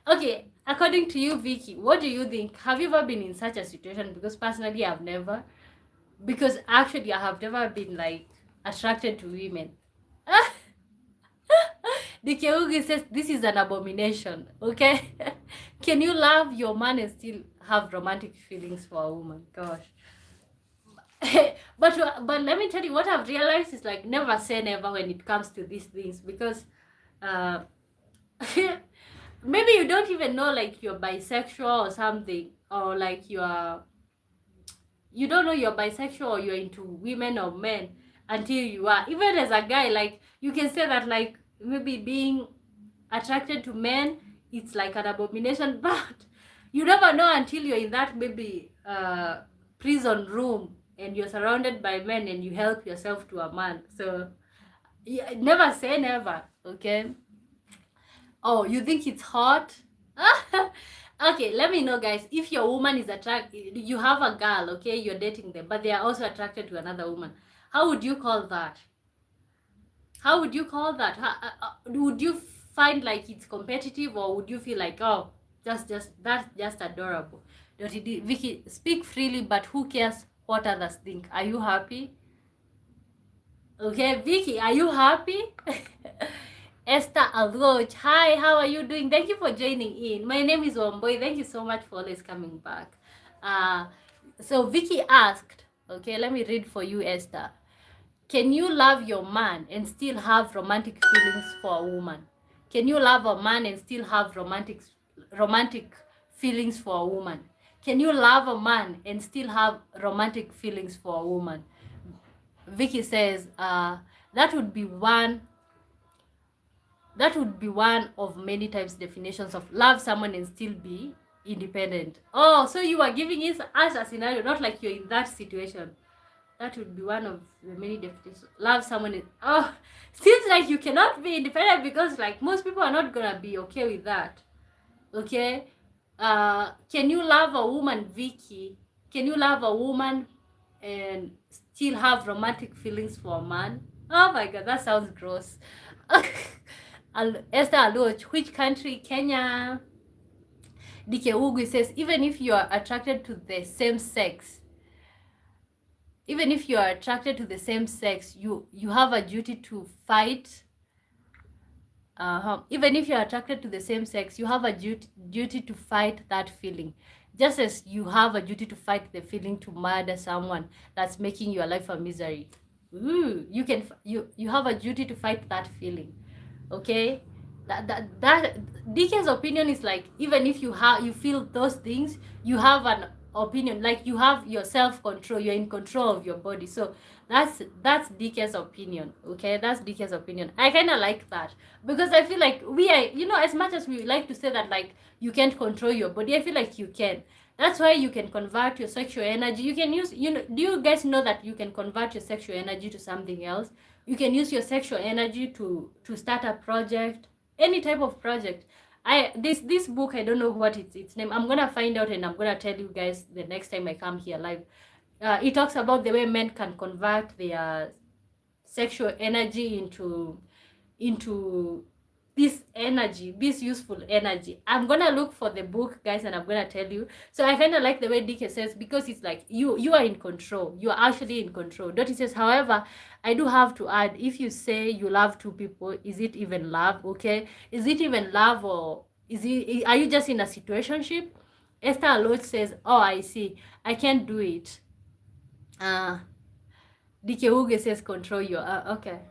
Okay, according to you, Vicky, what do you think? Have you ever been in such a situation? Because personally, I've never. Because actually, I have never been like attracted to women. Dikeugi says this is an abomination. Okay, can you love your man and still have romantic feelings for a woman? Gosh. but let me tell you, what I've realized is like, never say never when it comes to these things, because uh maybe you don't even know like you're bisexual or something, or like you don't know you're bisexual or you're into women or men until you are. Even as a guy, like, you can say that like maybe being attracted to men, it's like an abomination, but you never know until you're in that maybe prison room and you're surrounded by men and you help yourself to a man. So yeah, never say never. Okay. Oh, you think it's hot? Okay, let me know, guys. If your woman is attracted, you have a girl, okay, you're dating them, but they are also attracted to another woman. How would you call that? How would you call that? Would you find like it's competitive, or would you feel like, oh, that's just adorable? Vicky, speak freely, but who cares what others think? Are you happy? Okay, Vicky, are you happy? Esther Alroch, hi, how are you doing? Thank you for joining in. My name is Wamboy. Thank you so much for always coming back. So Vicky asked, okay, let me read for you, Esther. Can you love your man and still have romantic feelings for a woman? Can you love a man and still have romantic feelings for a woman? Can you love a man and still have romantic feelings for a woman? Vicky says, that would be one that would be one of many times definitions of love someone and still be independent. Oh, so you are giving us a scenario, not like you're in that situation. That would be one of the many definitions. Love someone is, oh, seems like you cannot be independent because like most people are not gonna be okay with that. Okay? Can you love a woman, Vicky? Can you love a woman and still have romantic feelings for a man? Oh my god, that sounds gross. Esther Aloch, which country? Kenya. Dike Ugu says, even if you are attracted to the same sex, you have a duty to fight. Even if you're attracted to the same sex, you have a duty to fight that feeling. Just as you have a duty to fight the feeling to murder someone that's making your life a misery. Ooh, you have a duty to fight that feeling. Okay? That DK's opinion is like, even if you feel those things, you have an opinion, like you have your self-control, you're in control of your body. So that's DK's opinion. Okay, that's DK's opinion. I kind of like that because I feel like we are, as much as we like to say that like you can't control your body, I feel like you can. That's why you can convert your sexual energy. You can use, do you guys know that you can convert your sexual energy to something else? You can use your sexual energy to start a project, any type of project. This book, I don't know what its name. I'm gonna find out and I'm gonna tell you guys the next time I come here live. It talks about the way men can convert their sexual energy into this energy, this useful energy. I'm gonna look for the book, guys, and I'm gonna tell you. So I kind of like the way DK says, because it's like you are in control. You are actually in control. Dottie says, however, I do have to add, if you say you love two people, is it even love? Okay, is it even love, or are you just in a situationship? Esther Aloch says, oh, I see, I can't do it. DK Uge says, control your okay.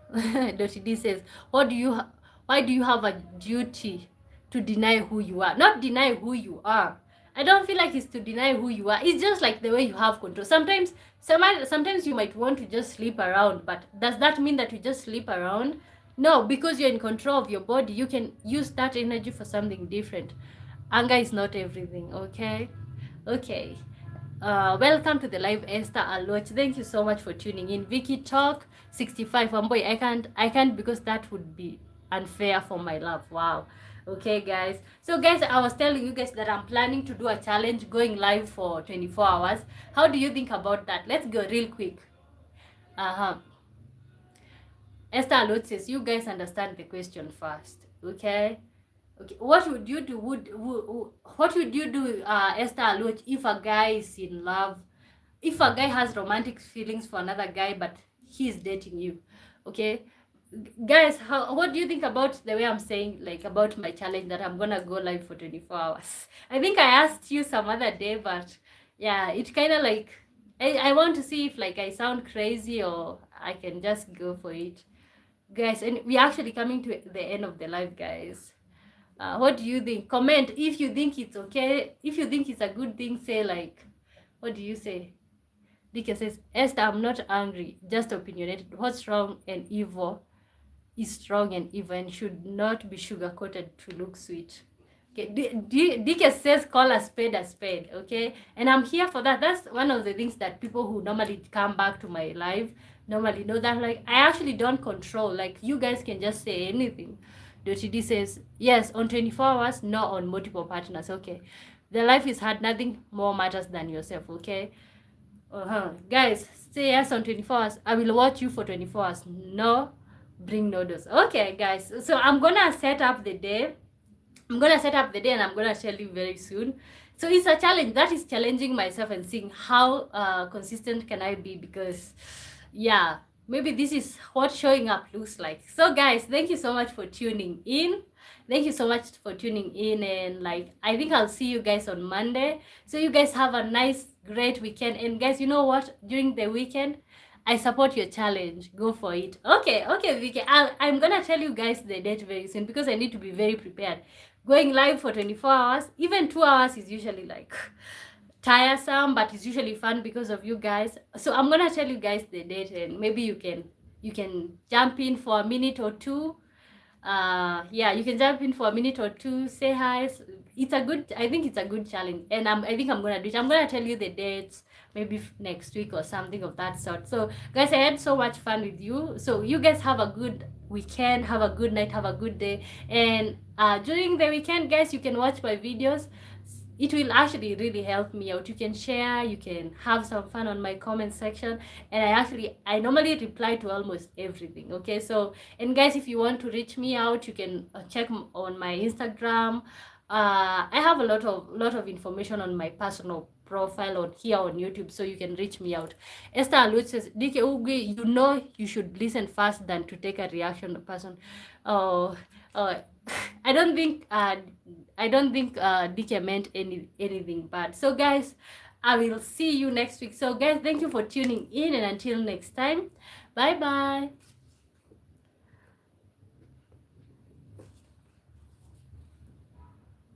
Dottie D says, why do you have a duty to deny who you are? Not deny who you are. I don't feel like it's to deny who you are. It's just like the way you have control. Sometimes you might want to just sleep around, but does that mean that you just sleep around? No, because you're in control of your body, you can use that energy for something different. Anger is not everything, okay? Okay. Welcome to the live, Esther Aloch. Thank you so much for tuning in. Vicky Talk 65. Boy, I can't because that would be unfair for my love. Wow. Okay, guys. So, guys, I was telling you guys that I'm planning to do a challenge going live for 24 hours. How do you think about that? Let's go real quick. Esther Aloch says, you guys understand the question first. Okay. Okay, what would you do? What would you do, Esther Aloch, if a guy is in love, if a guy has romantic feelings for another guy, but he's dating you? Okay, guys, what do you think about the way I'm saying, like, about my challenge that I'm gonna go live for 24 hours? I think I asked you some other day, but yeah, it kind of like, I want to see if like I sound crazy or I can just go for it, guys. And we're actually coming to the end of the live, guys. What do you think? Comment if you think it's okay. If you think it's a good thing, say like, what do you say? Dika says, Esther, I'm not angry, just opinionated. What's wrong and evil is strong and evil and should not be sugar-coated to look sweet. Okay, Dika says, call a spade, okay? And I'm here for that. That's one of the things that people who normally come back to my live normally know, that like I actually don't control. Like, you guys can just say anything. D says, yes, on 24 hours, no on multiple partners. Okay. The life is hard. Nothing more matters than yourself. Okay. Guys, say yes on 24 hours. I will watch you for 24 hours. No, bring noodles. Okay, guys. So I'm going to set up the day. And I'm going to tell you very soon. So it's a challenge. That is challenging myself and seeing how consistent can I be, because, yeah, maybe this is what showing up looks like. So, guys, thank you so much for tuning in. And like, I think I'll see you guys on Monday. So you guys have a nice, great weekend. And guys, you know what? During the weekend, I support your challenge. Go for it. Okay, Vicky. I'm gonna tell you guys the date very soon because I need to be very prepared. Going live for 24 hours, even 2 hours is usually like tiresome, but it's usually fun because of you guys. So I'm gonna tell you guys the date, and maybe you can jump in for a minute or two. Yeah, you can jump in for a minute or two, say hi. It's a good, I think it's a good challenge, and I think I'm gonna do it. I'm gonna tell you the dates maybe next week or something of that sort. So guys, I had so much fun with you. So you guys have a good weekend, have a good night, have a good day, and during the weekend, guys, you can watch my videos. It will actually really help me out. You can share, you can have some fun on my comment section, and I normally reply to almost everything. Okay, so, and guys, if you want to reach me out, you can check on my Instagram. I have a lot of information on my personal profile on here on YouTube, so you can reach me out. Esther Alut says, DK Ugi, you know you should listen first than to take a reaction person. Oh, oh, I don't think DK meant anything bad. So guys, I will see you next week. So guys, thank you for tuning in, and until next time, bye bye.